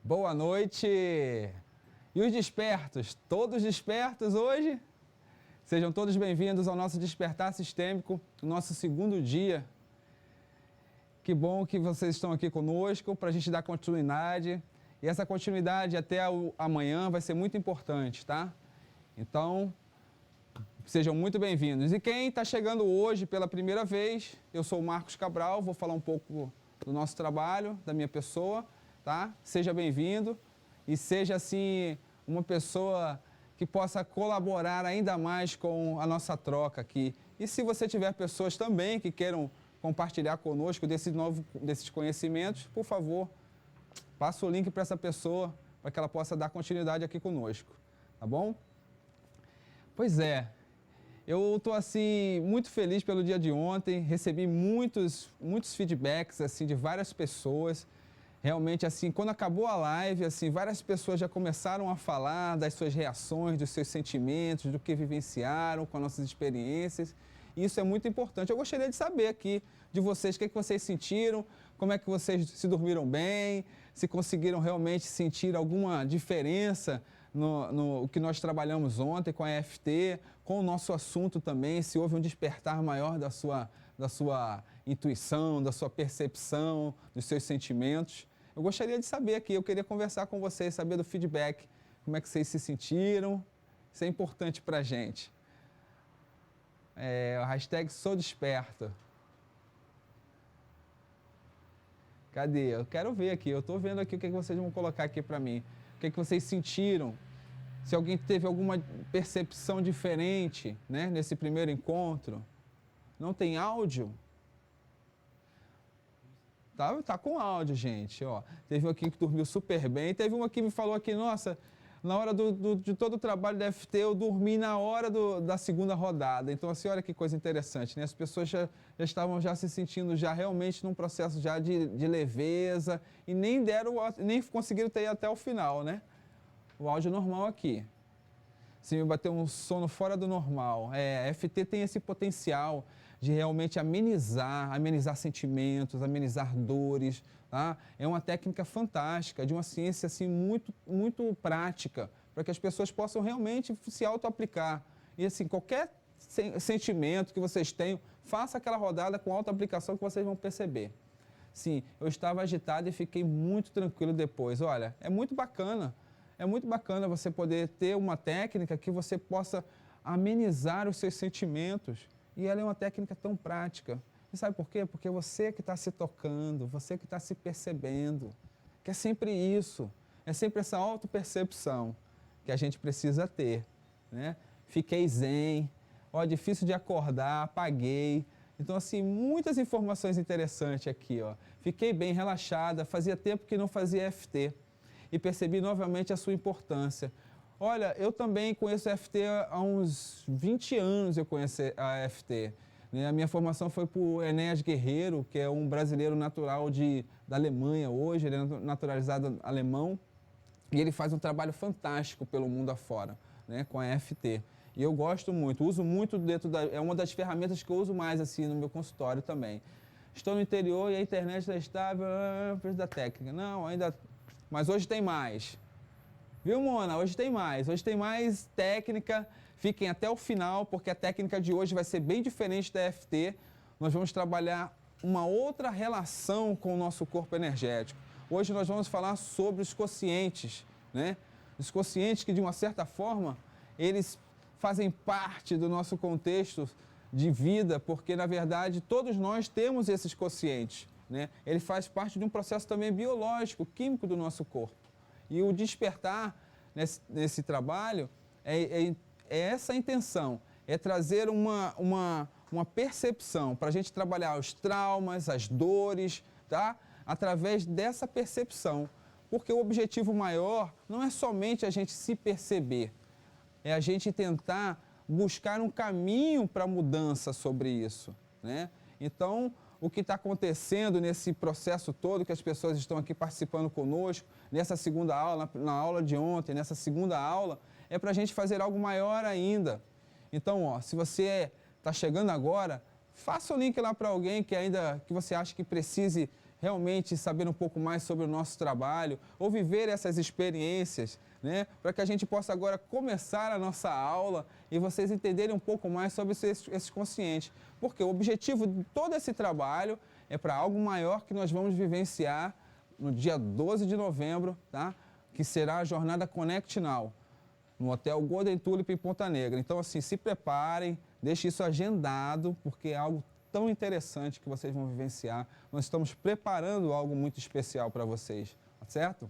Boa noite! E os despertos? Todos despertos hoje? Sejam todos bem-vindos ao nosso Despertar Sistêmico, o nosso segundo dia. Que bom que vocês estão aqui conosco para a gente dar continuidade. E essa continuidade até amanhã vai ser muito importante, tá? Então, sejam muito bem-vindos. E quem está chegando hoje pela primeira vez, eu sou o Marcos Cabral, vou falar um pouco do nosso trabalho, da minha pessoa, tá? Seja bem-vindo e seja, assim, uma pessoa que possa colaborar ainda mais com a nossa troca aqui. E se você tiver pessoas também que queiram compartilhar conosco desses conhecimentos, por favor, passa o link para essa pessoa, para que ela possa dar continuidade aqui conosco, tá bom? Pois é, eu estou assim muito feliz pelo dia de ontem, recebi muitos feedbacks assim de várias pessoas. Realmente, assim, quando acabou a live, assim, várias pessoas já começaram a falar das suas reações, dos seus sentimentos, do que vivenciaram com as nossas experiências. E isso é muito importante. Eu gostaria de saber aqui de vocês, o que é que vocês sentiram, como é que vocês se dormiram bem, se conseguiram realmente sentir alguma diferença no que nós trabalhamos ontem com a EFT, com o nosso assunto também, se houve um despertar maior da sua intuição, da sua percepção, dos seus sentimentos. Eu gostaria de saber aqui, eu queria conversar com vocês, saber do feedback, como é que vocês se sentiram, isso é importante para a gente. O hashtag sou desperto. Cadê? Eu quero ver aqui, eu estou vendo aqui o que vocês vão colocar aqui para mim. O que vocês sentiram? Se alguém teve alguma percepção diferente, né, nesse primeiro encontro. Não tem áudio? Tá com áudio, gente, ó. Teve um aqui que dormiu super bem, teve uma que me falou aqui, nossa, na hora de todo o trabalho da FT, eu dormi na hora da segunda rodada. Então, assim, olha que coisa interessante, né? As pessoas já estavam se sentindo já realmente num processo já de leveza e nem conseguiram ter até o final, né? O áudio normal aqui. Se me bater um sono fora do normal. A FT tem esse potencial de realmente amenizar sentimentos, amenizar dores, tá? É uma técnica fantástica, de uma ciência assim, muito, muito prática, para que as pessoas possam realmente se auto-aplicar. E assim, qualquer sentimento que vocês tenham, faça aquela rodada com auto-aplicação que vocês vão perceber. Sim, eu estava agitado e fiquei muito tranquilo depois. Olha, é muito bacana você poder ter uma técnica que você possa amenizar os seus sentimentos. E ela é uma técnica tão prática. E sabe por quê? Porque você que está se tocando, você que está se percebendo, que é sempre isso, é sempre essa autopercepção que a gente precisa ter, né? Fiquei zen, difícil de acordar, apaguei. Então, assim, muitas informações interessantes aqui, ó. Fiquei bem relaxada, fazia tempo que não fazia EFT e percebi novamente a sua importância. Olha, eu também conheço a EFT há uns 20 anos, eu conheço a EFT. A minha formação foi por Enéas Guerreiro, que é um brasileiro natural da Alemanha hoje, ele é naturalizado alemão, e ele faz um trabalho fantástico pelo mundo afora, né, com a EFT. E eu gosto muito, uso muito é uma das ferramentas que eu uso mais assim no meu consultório também. Estou no interior e a internet está estável, preciso da técnica. Não, ainda... Mas hoje tem mais. Viu, Mona? Hoje tem mais técnica. Fiquem até o final, porque a técnica de hoje vai ser bem diferente da EFT. Nós vamos trabalhar uma outra relação com o nosso corpo energético. Hoje nós vamos falar sobre os conscientes, né? Os conscientes que, de uma certa forma, eles fazem parte do nosso contexto de vida, porque, na verdade, todos nós temos esses conscientes, né? Ele faz parte de um processo também biológico, químico do nosso corpo. E o despertar nesse trabalho é essa a intenção, é trazer uma percepção para a gente trabalhar os traumas, as dores, tá? Através dessa percepção. Porque o objetivo maior não é somente a gente se perceber, é a gente tentar buscar um caminho para a mudança sobre isso, né? Então, o que está acontecendo nesse processo todo, que as pessoas estão aqui participando conosco, nessa segunda aula, na aula de ontem, nessa segunda aula, é para a gente fazer algo maior ainda. Então, se você está chegando agora, faça o link lá para alguém que você acha que precise realmente saber um pouco mais sobre o nosso trabalho ou viver essas experiências, né? Para que a gente possa agora começar a nossa aula e vocês entenderem um pouco mais sobre esses conscientes. Porque o objetivo de todo esse trabalho é para algo maior que nós vamos vivenciar no dia 12 de novembro, tá? Que será a jornada Connect Now, no Hotel Golden Tulip em Ponta Negra. Então, assim, se preparem, deixe isso agendado, porque é algo tão interessante que vocês vão vivenciar. Nós estamos preparando algo muito especial para vocês, tá certo?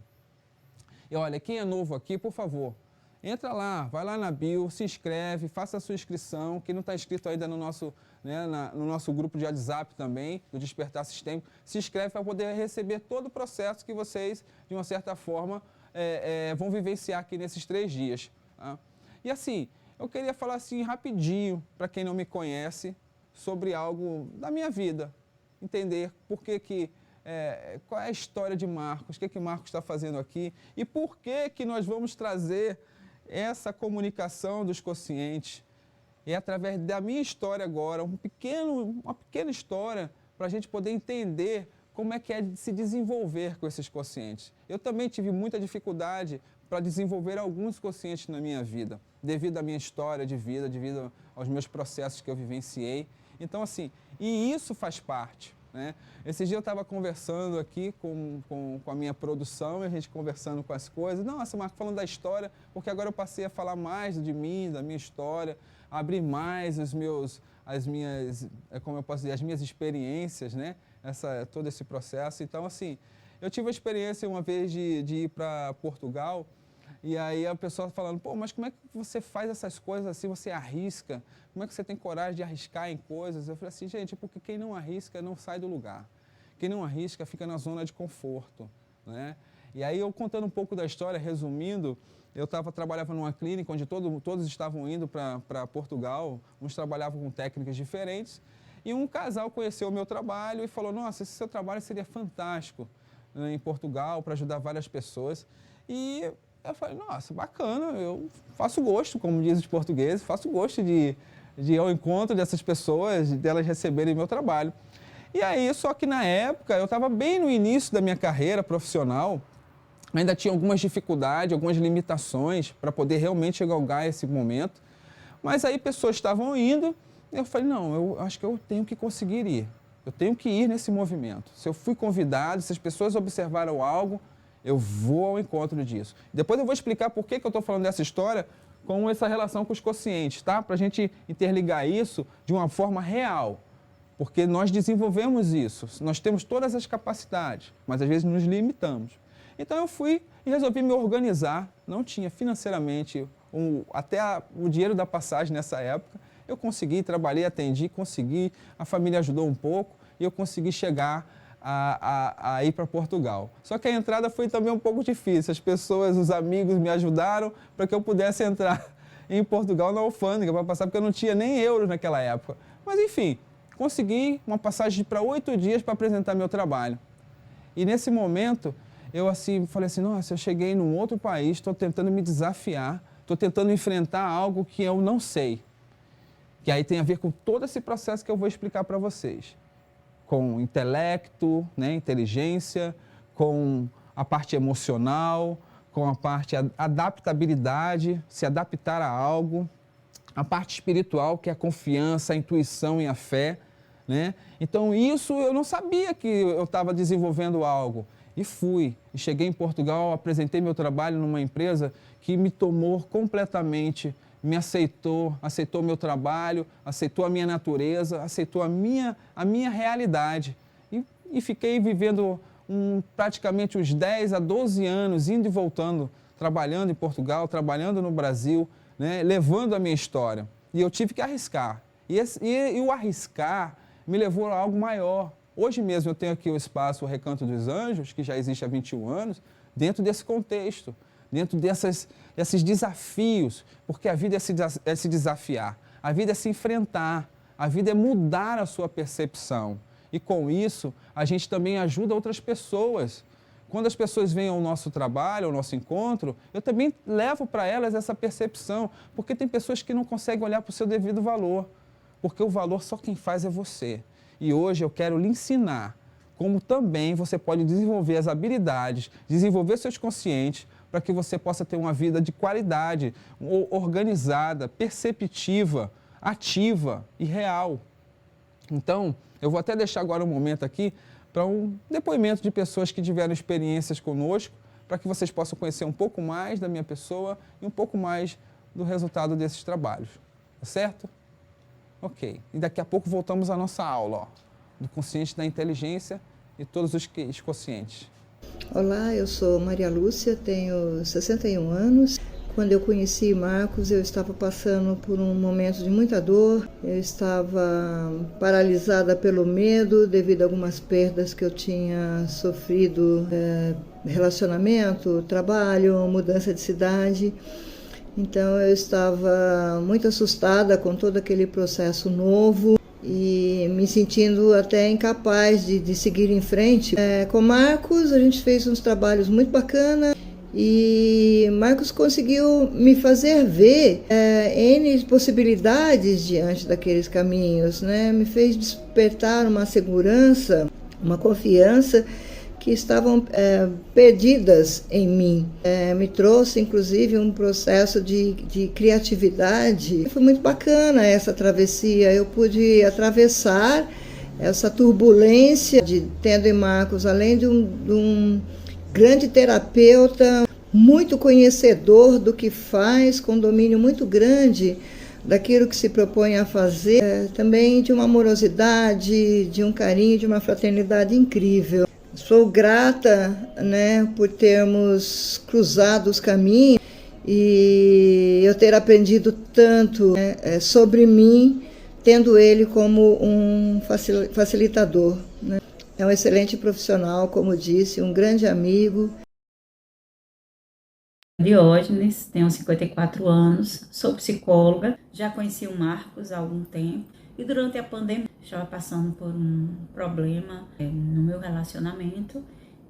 E olha, quem é novo aqui, por favor, entra lá, vai lá na bio, se inscreve, faça a sua inscrição. Quem não está inscrito ainda no nosso, né, no nosso grupo de WhatsApp também, do Despertar Sistêmico, se inscreve para poder receber todo o processo que vocês, de uma certa forma, vão vivenciar aqui nesses 3 dias. Tá? E assim, eu queria falar assim rapidinho, para quem não me conhece, sobre algo da minha vida. Entender por que qual é a história de Marcos, o que Marcos está fazendo aqui e por que nós vamos trazer essa comunicação dos conscientes. E através da minha história agora, uma pequena história, para a gente poder entender como é que é de se desenvolver com esses conscientes. Eu também tive muita dificuldade para desenvolver alguns conscientes na minha vida, devido à minha história de vida, devido aos meus processos que eu vivenciei. Então, assim, e isso faz parte, né? Esse dia eu estava conversando aqui com a minha produção, e a gente conversando com as coisas. Nossa, Marco, falando da história, porque agora eu passei a falar mais de mim, da minha história, abrir mais as minhas, como eu posso dizer, as minhas experiências, né? Todo esse processo. Então, assim, eu tive a experiência uma vez de ir para Portugal, e aí a pessoa falando, pô, mas como é que você faz essas coisas assim, você arrisca? Como é que você tem coragem de arriscar em coisas? Eu falei assim, gente, porque quem não arrisca não sai do lugar. Quem não arrisca fica na zona de conforto, né? E aí eu contando um pouco da história, resumindo, eu trabalhava numa clínica onde todos estavam indo para Portugal, uns trabalhavam com técnicas diferentes, e um casal conheceu o meu trabalho e falou, nossa, esse seu trabalho seria fantástico, né, em Portugal, para ajudar várias pessoas. E eu falei, nossa, bacana, eu faço gosto, como dizem os portugueses, faço gosto de ir ao encontro dessas pessoas, delas receberem meu trabalho. E aí, só que na época, eu estava bem no início da minha carreira profissional, ainda tinha algumas dificuldades, algumas limitações para poder realmente galgar esse momento. Mas aí pessoas estavam indo, e eu falei, não, eu acho que eu tenho que conseguir ir. Eu tenho que ir nesse movimento. Se eu fui convidado, se as pessoas observaram algo, eu vou ao encontro disso. Depois eu vou explicar por que eu estou falando dessa história com essa relação com os conscientes, tá? Para a gente interligar isso de uma forma real. Porque nós desenvolvemos isso, nós temos todas as capacidades, mas às vezes nos limitamos. Então eu fui e resolvi me organizar, não tinha financeiramente até o dinheiro da passagem nessa época, eu consegui, trabalhei, atendi, consegui, a família ajudou um pouco e eu consegui chegar a ir para Portugal. Só que a entrada foi também um pouco difícil, as pessoas, os amigos me ajudaram para que eu pudesse entrar em Portugal na alfândega para passar, porque eu não tinha nem euros naquela época. Mas enfim, consegui uma passagem para 8 dias para apresentar meu trabalho. E nesse momento, eu assim, falei assim, nossa, eu cheguei num outro país, estou tentando me desafiar, estou tentando enfrentar algo que eu não sei. Que aí tem a ver com todo esse processo que eu vou explicar para vocês. Com intelecto, né, inteligência, com a parte emocional, com a parte adaptabilidade, se adaptar a algo, a parte espiritual, que é a confiança, a intuição e a fé, né? Então, isso eu não sabia que eu estava desenvolvendo algo. E fui. E cheguei em Portugal, apresentei meu trabalho numa empresa que me tomou completamente, me aceitou o meu trabalho, aceitou a minha natureza, aceitou a minha realidade. E fiquei vivendo praticamente uns 10 a 12 anos, indo e voltando, trabalhando em Portugal, trabalhando no Brasil, né, levando a minha história. E eu tive que arriscar. E o arriscar me levou a algo maior. Hoje mesmo eu tenho aqui o espaço O Recanto dos Anjos, que já existe há 21 anos, dentro desse contexto, dentro desses desafios, porque a vida é se desafiar, a vida é se enfrentar, a vida é mudar a sua percepção. E com isso, a gente também ajuda outras pessoas. Quando as pessoas vêm ao nosso trabalho, ao nosso encontro, eu também levo para elas essa percepção, porque tem pessoas que não conseguem olhar para o seu devido valor, porque o valor só quem faz é você. E hoje eu quero lhe ensinar como também você pode desenvolver as habilidades, desenvolver seus conscientes para que você possa ter uma vida de qualidade, organizada, perceptiva, ativa e real. Então, eu vou até deixar agora um momento aqui para um depoimento de pessoas que tiveram experiências conosco, para que vocês possam conhecer um pouco mais da minha pessoa e um pouco mais do resultado desses trabalhos. Tá certo? Ok. E daqui a pouco voltamos à nossa aula, ó, do consciente da inteligência e todos os conscientes. Olá, eu sou Maria Lúcia, tenho 61 anos. Quando eu conheci Marcos, eu estava passando por um momento de muita dor. Eu estava paralisada pelo medo devido a algumas perdas que eu tinha sofrido, relacionamento, trabalho, mudança de cidade. Então eu estava muito assustada com todo aquele processo novo e me sentindo até incapaz de seguir em frente. Com Marcos a gente fez uns trabalhos muito bacanas e Marcos conseguiu me fazer ver N possibilidades diante daqueles caminhos, né? Me fez despertar uma segurança, uma confiança que estavam perdidas em mim. Me trouxe, inclusive, um processo de criatividade. Foi muito bacana essa travessia. Eu pude atravessar essa turbulência, tendo em Marcos, além de um grande terapeuta, muito conhecedor do que faz, com domínio muito grande daquilo que se propõe a fazer, também de uma amorosidade, de um carinho, de uma fraternidade incrível. Sou grata, né, por termos cruzado os caminhos e eu ter aprendido tanto, né, sobre mim, tendo ele como um facilitador, né. É um excelente profissional, como disse, um grande amigo. Diógenes, tenho 54 anos, sou psicóloga, já conheci o Marcos há algum tempo e durante a pandemia estava passando por um problema no meu relacionamento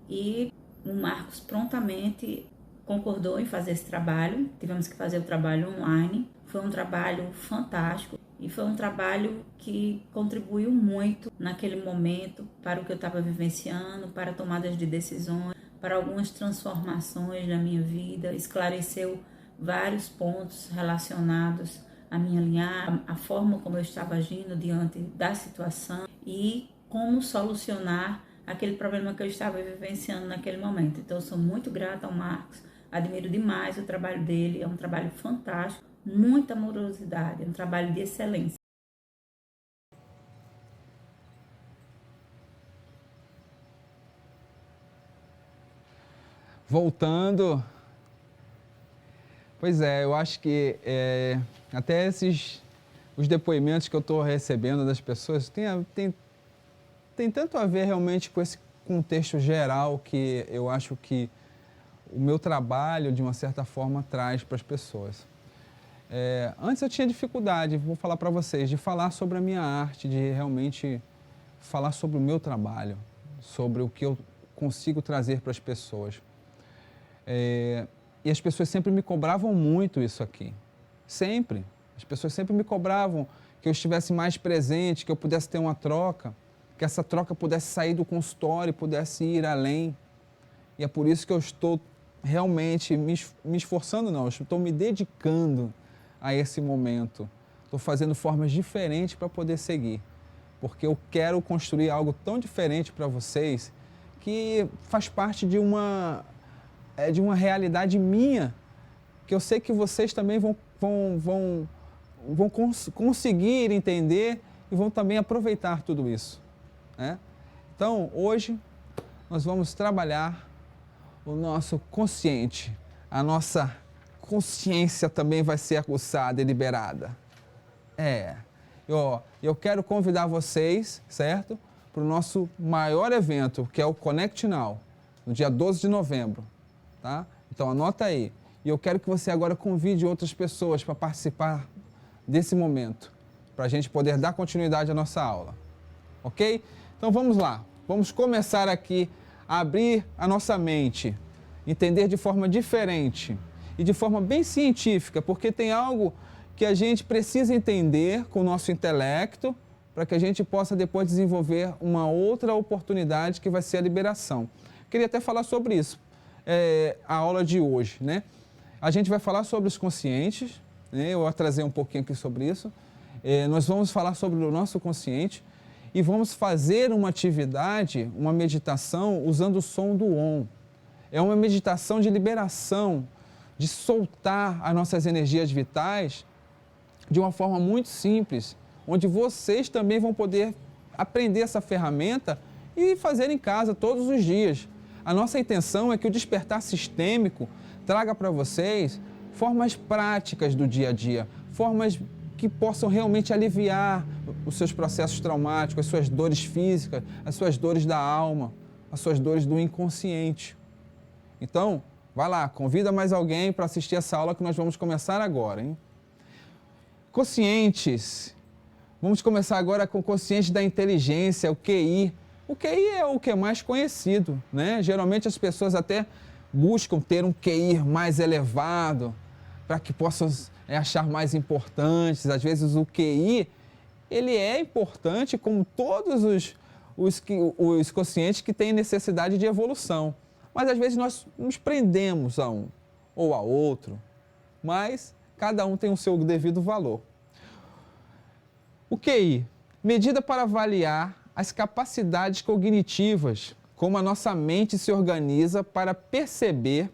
e o Marcos prontamente concordou em fazer esse trabalho. Tivemos que fazer o trabalho online, foi um trabalho fantástico e foi um trabalho que contribuiu muito naquele momento para o que eu estava vivenciando, para tomadas de decisões, para algumas transformações na minha vida, esclareceu vários pontos relacionados à minha linhagem, a forma como eu estava agindo diante da situação e como solucionar aquele problema que eu estava vivenciando naquele momento. Então, eu sou muito grata ao Marcos, admiro demais o trabalho dele, é um trabalho fantástico, muita amorosidade, é um trabalho de excelência. Voltando, pois é, eu acho que até os depoimentos que eu estou recebendo das pessoas tem tanto a ver realmente com esse contexto geral que eu acho que o meu trabalho, de uma certa forma, traz para as pessoas. Antes eu tinha dificuldade, vou falar para vocês, de falar sobre a minha arte, de realmente falar sobre o meu trabalho, sobre o que eu consigo trazer para as pessoas. E as pessoas sempre me cobravam muito isso aqui. Sempre. As pessoas sempre me cobravam que eu estivesse mais presente, que eu pudesse ter uma troca, que essa troca pudesse sair do consultório, pudesse ir além. E é por isso que eu estou realmente me esforçando, não, eu estou me dedicando a esse momento. Estou fazendo formas diferentes para poder seguir. Porque eu quero construir algo tão diferente para vocês que faz parte de uma realidade minha, que eu sei que vocês também vão conseguir entender e vão também aproveitar tudo isso, né? Então, hoje, nós vamos trabalhar o nosso consciente. A nossa consciência também vai ser aguçada e liberada. Eu quero convidar vocês, certo? Para o nosso maior evento, que é o Connect Now, no dia 12 de novembro. Tá? Então anota aí. E eu quero que você agora convide outras pessoas para participar desse momento, para a gente poder dar continuidade à nossa aula. Ok? Então vamos lá. Vamos começar aqui a abrir a nossa mente, entender de forma diferente e de forma bem científica, porque tem algo que a gente precisa entender com o nosso intelecto, para que a gente possa depois desenvolver uma outra oportunidade que vai ser a liberação. Queria até falar sobre isso, a aula de hoje, né? A gente vai falar sobre os conscientes, né? Eu vou trazer um pouquinho aqui sobre isso. Nós vamos falar sobre o nosso consciente e vamos fazer uma atividade, uma meditação usando o som do Om. É uma meditação de liberação, de soltar as nossas energias vitais de uma forma muito simples, onde vocês também vão poder aprender essa ferramenta e fazer em casa todos os dias. A nossa intenção é que o despertar sistêmico traga para vocês formas práticas do dia a dia, formas que possam realmente aliviar os seus processos traumáticos, as suas dores físicas, as suas dores da alma, as suas dores do inconsciente. Então, vai lá, convida mais alguém para assistir essa aula que nós vamos começar agora, hein? Conscientes. Vamos começar agora com o consciente da inteligência, o QI. O QI é o que é mais conhecido, né? Geralmente as pessoas até buscam ter um QI mais elevado para que possam achar mais importantes. Às vezes o QI, ele é importante como todos os conscientes que têm necessidade de evolução. Mas às vezes nós nos prendemos a um ou a outro, mas cada um tem o seu devido valor. O QI, medida para avaliar as capacidades cognitivas, como a nossa mente se organiza para perceber,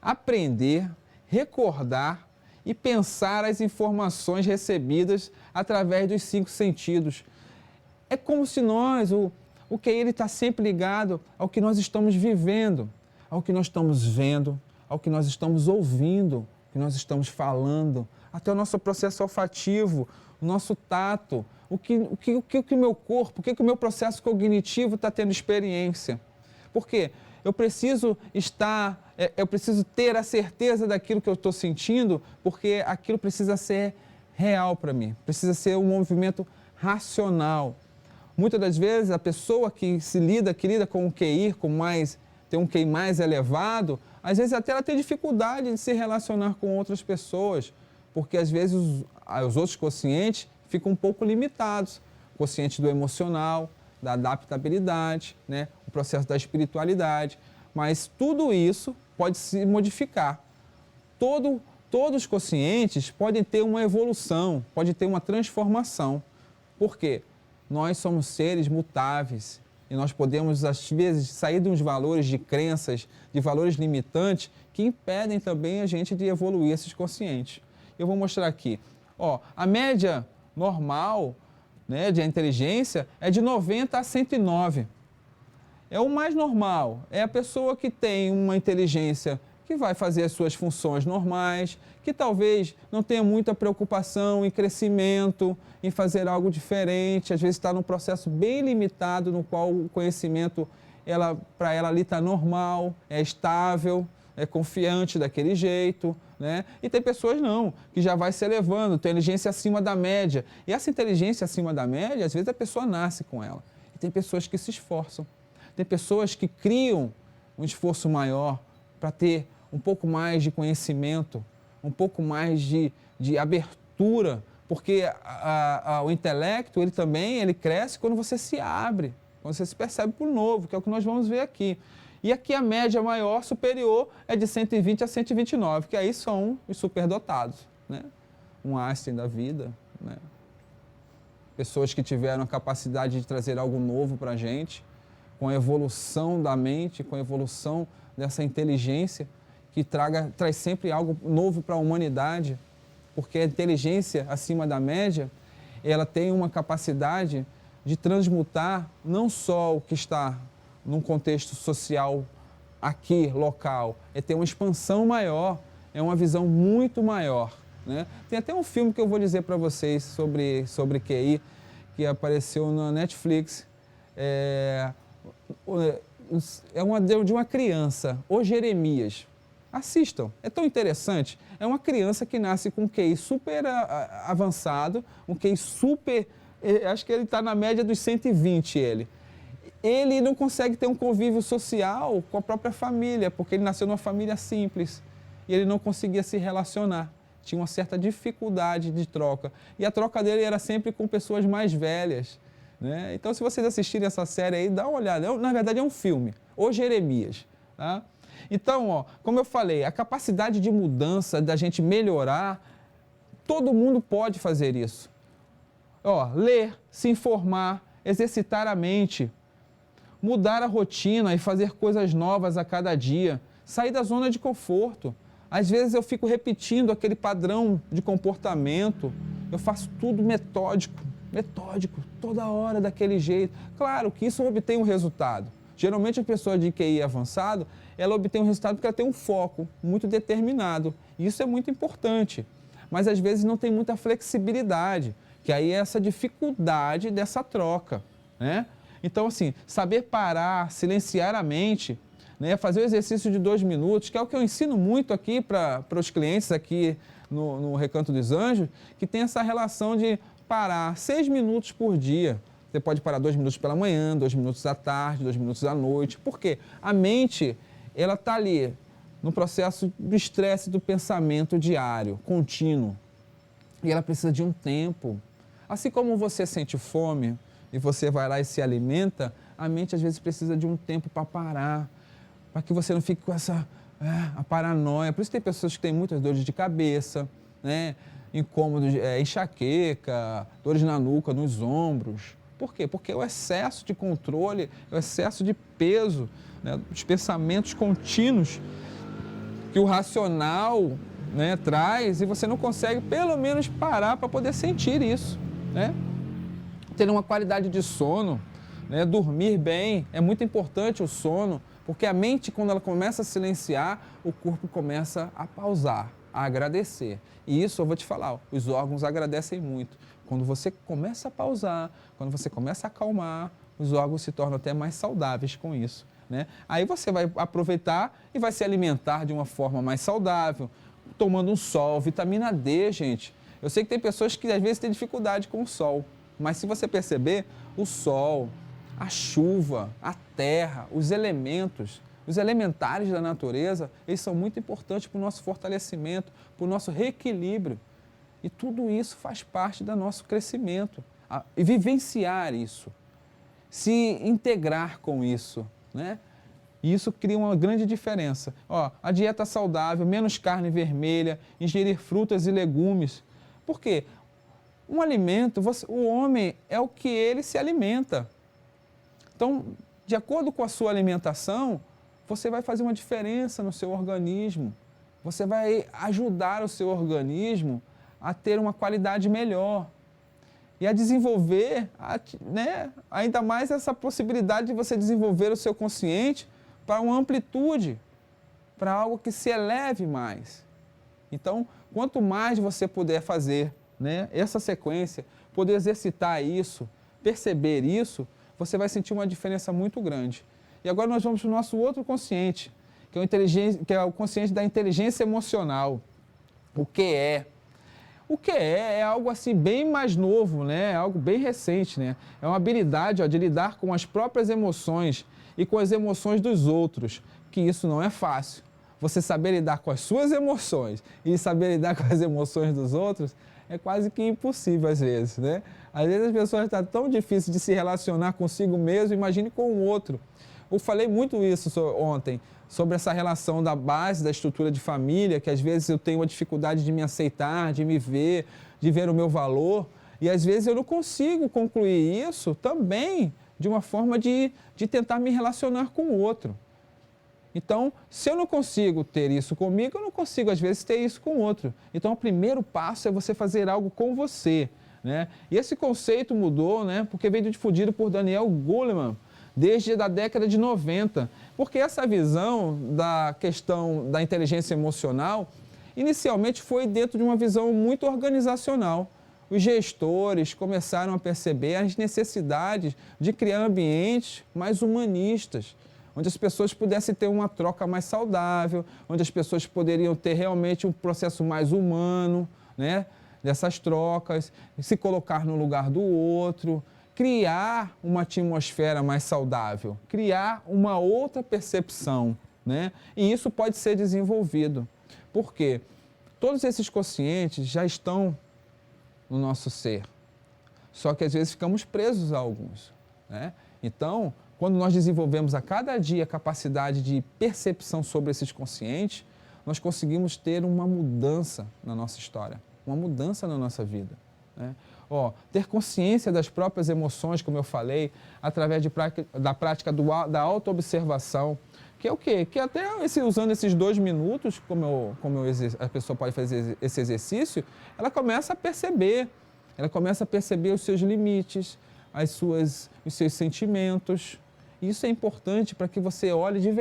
aprender, recordar e pensar as informações recebidas através dos 5 sentidos. É como se o QI está sempre ligado ao que nós estamos vivendo, ao que nós estamos vendo, ao que nós estamos ouvindo, ao que nós estamos falando, até o nosso processo olfativo, o nosso tato, o que o meu corpo, o que o meu processo cognitivo está tendo experiência. Por quê? Eu preciso ter a certeza daquilo que eu estou sentindo, porque aquilo precisa ser real para mim, precisa ser um movimento racional. Muitas das vezes a pessoa que lida com o QI, tem um QI mais elevado, às vezes até ela tem dificuldade de se relacionar com outras pessoas, porque às vezes os outros conscientes ficam um pouco limitados. O consciente do emocional, da adaptabilidade, né? O processo da espiritualidade. Mas tudo isso pode se modificar. Todos os conscientes podem ter uma evolução, podem ter uma transformação. Por quê? Nós somos seres mutáveis e nós podemos, às vezes, sair de uns valores de crenças, de valores limitantes que impedem também a gente de evoluir esses conscientes. Eu vou mostrar aqui. A média normal, né, de inteligência é de 90 a 109. É o mais normal. É a pessoa que tem uma inteligência que vai fazer as suas funções normais, que talvez não tenha muita preocupação em crescimento, em fazer algo diferente, às vezes está num processo bem limitado no qual o conhecimento, para ela ali está normal, é estável, é confiante daquele jeito, né? E tem pessoas não, que já vai se elevando, inteligência acima da média. E essa inteligência acima da média, às vezes a pessoa nasce com ela. E tem pessoas que se esforçam, tem pessoas que criam um esforço maior para ter um pouco mais de conhecimento, um pouco mais de abertura, porque o intelecto, ele cresce quando você se abre, quando você se percebe por novo, que é o que nós vamos ver aqui. E aqui a média maior, superior, é de 120 a 129, que aí são os superdotados, né? Um Einstein da vida, né? Pessoas que tiveram a capacidade de trazer algo novo para a gente, com a evolução da mente, com a evolução dessa inteligência, que traz sempre algo novo para a humanidade, porque a inteligência acima da média, ela tem uma capacidade de transmutar não só o que está num contexto social aqui, local, é ter uma expansão maior, é uma visão muito maior, né? Tem até um filme que eu vou dizer para vocês sobre QI, que apareceu na Netflix, de uma criança, o Jeremias. Assistam, é tão interessante. É uma criança que nasce com um QI super avançado, um QI super, acho que ele está na média dos 120, ele não consegue ter um convívio social com a própria família, porque ele nasceu numa família simples e ele não conseguia se relacionar. Tinha uma certa dificuldade de troca. E a troca dele era sempre com pessoas mais velhas. né? Então, se vocês assistirem essa série aí, dá uma olhada. Na verdade, é um filme, O Jeremias. Tá? Então, ó, como eu falei, a capacidade de mudança, da gente melhorar, todo mundo pode fazer isso. Ó, ler, se informar, exercitar a mente, mudar a rotina e fazer coisas novas a cada dia, sair da zona de conforto. Às vezes eu fico repetindo aquele padrão de comportamento, eu faço tudo metódico, toda hora daquele jeito. Claro que isso obtém um resultado. Geralmente a pessoa de QI avançado, ela obtém um resultado porque ela tem um foco muito determinado. E isso é muito importante. Mas às vezes não tem muita flexibilidade, que aí é essa dificuldade dessa troca, né? Então, assim, saber parar, silenciar a mente, né? Fazer o exercício de 2 minutos, que é o que eu ensino muito aqui para os clientes aqui no Recanto dos Anjos, que tem essa relação de parar 6 minutos por dia. Você pode parar 2 minutos pela manhã, 2 minutos à tarde, 2 minutos à noite. Por quê? A mente, ela está ali no processo do estresse do pensamento diário, contínuo. E ela precisa de um tempo. Assim como você sente fome e você vai lá e se alimenta, a mente às vezes precisa de um tempo para parar, para que você não fique com essa a paranoia. Por isso tem pessoas que têm muitas dores de cabeça, né? Incômodos, enxaqueca, dores na nuca, nos ombros. Por quê? Porque o excesso de controle, o excesso de peso, né, os pensamentos contínuos que o racional, né, traz, e você não consegue pelo menos parar para poder sentir isso, né? Ter uma qualidade de sono, né, dormir bem, é muito importante o sono, porque a mente, quando ela começa a silenciar, o corpo começa a pausar, a agradecer. E isso eu vou te falar, os órgãos agradecem muito. Quando você começa a pausar, quando você começa a acalmar, os órgãos se tornam até mais saudáveis com isso, né? Aí você vai aproveitar e vai se alimentar de uma forma mais saudável, tomando um sol, vitamina D, gente. Eu sei que tem pessoas que às vezes têm dificuldade com o sol, mas se você perceber, o sol, a chuva, a terra, os elementos, os elementares da natureza, eles são muito importantes para o nosso fortalecimento, para o nosso reequilíbrio. E tudo isso faz parte do nosso crescimento. E vivenciar isso, se integrar com isso, né? E isso cria uma grande diferença. Ó, a dieta saudável, menos carne vermelha, ingerir frutas e legumes. Por quê? Um alimento, o homem é o que ele se alimenta. Então, de acordo com a sua alimentação, você vai fazer uma diferença no seu organismo. Você vai ajudar o seu organismo a ter uma qualidade melhor e a desenvolver, né, ainda mais essa possibilidade de você desenvolver o seu consciente para uma amplitude, para algo que se eleve mais. Então, quanto mais você puder fazer, né, essa sequência, poder exercitar isso, perceber isso, você vai sentir uma diferença muito grande. E agora nós vamos para o nosso outro consciente, que é o consciente da inteligência emocional. O QE. O QE é algo assim bem mais novo, né? É algo bem recente, né? É uma habilidade de lidar com as próprias emoções e com as emoções dos outros, que isso não é fácil. Você saber lidar com as suas emoções e saber lidar com as emoções dos outros é quase que impossível às vezes, né? Às vezes as pessoas estão tão difícil de se relacionar consigo mesmo, imagine com o outro. Eu falei muito isso ontem, sobre essa relação da base, da estrutura de família, que às vezes eu tenho uma dificuldade de me aceitar, de me ver, de ver o meu valor, e às vezes eu não consigo concluir isso também de uma forma de tentar me relacionar com o outro. Então, se eu não consigo ter isso comigo, eu não consigo, às vezes, ter isso com o outro. Então, o primeiro passo é você fazer algo com você, né? E esse conceito mudou, né? Porque veio difundido por Daniel Goleman, desde a década de 90. Porque essa visão da questão da inteligência emocional, inicialmente foi dentro de uma visão muito organizacional. Os gestores começaram a perceber as necessidades de criar ambientes mais humanistas, onde as pessoas pudessem ter uma troca mais saudável, onde as pessoas poderiam ter realmente um processo mais humano, né, dessas trocas, se colocar no lugar do outro, criar uma atmosfera mais saudável, criar uma outra percepção, né? E isso pode ser desenvolvido. Por quê? Todos esses conscientes já estão no nosso ser. Só que às vezes ficamos presos a alguns, né? Então, quando nós desenvolvemos a cada dia a capacidade de percepção sobre esses conscientes, nós conseguimos ter uma mudança na nossa história, uma mudança na nossa vida, né? Ter consciência das próprias emoções, como eu falei, através da prática da autoobservação, que é o quê? Que até usando esses 2 minutos, a pessoa pode fazer esse exercício, ela começa a perceber os seus limites, os seus sentimentos. Isso é importante para que você olhe de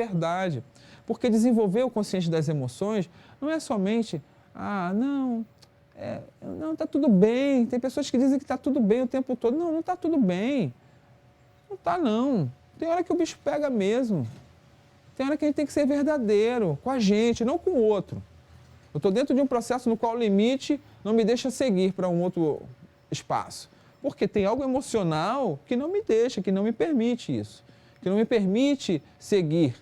porque desenvolver o consciente das emoções não é somente, não, está tudo bem. Tem pessoas que dizem que está tudo bem o tempo todo. Não está tudo bem. Não está, não. Tem hora que o bicho pega mesmo. Tem hora que a gente tem que ser verdadeiro com a gente, não com o outro. Eu estou dentro de um processo no qual o limite não me deixa seguir para um outro espaço. Porque tem algo emocional que não me deixa, que não me permite isso. Que não me permite seguir.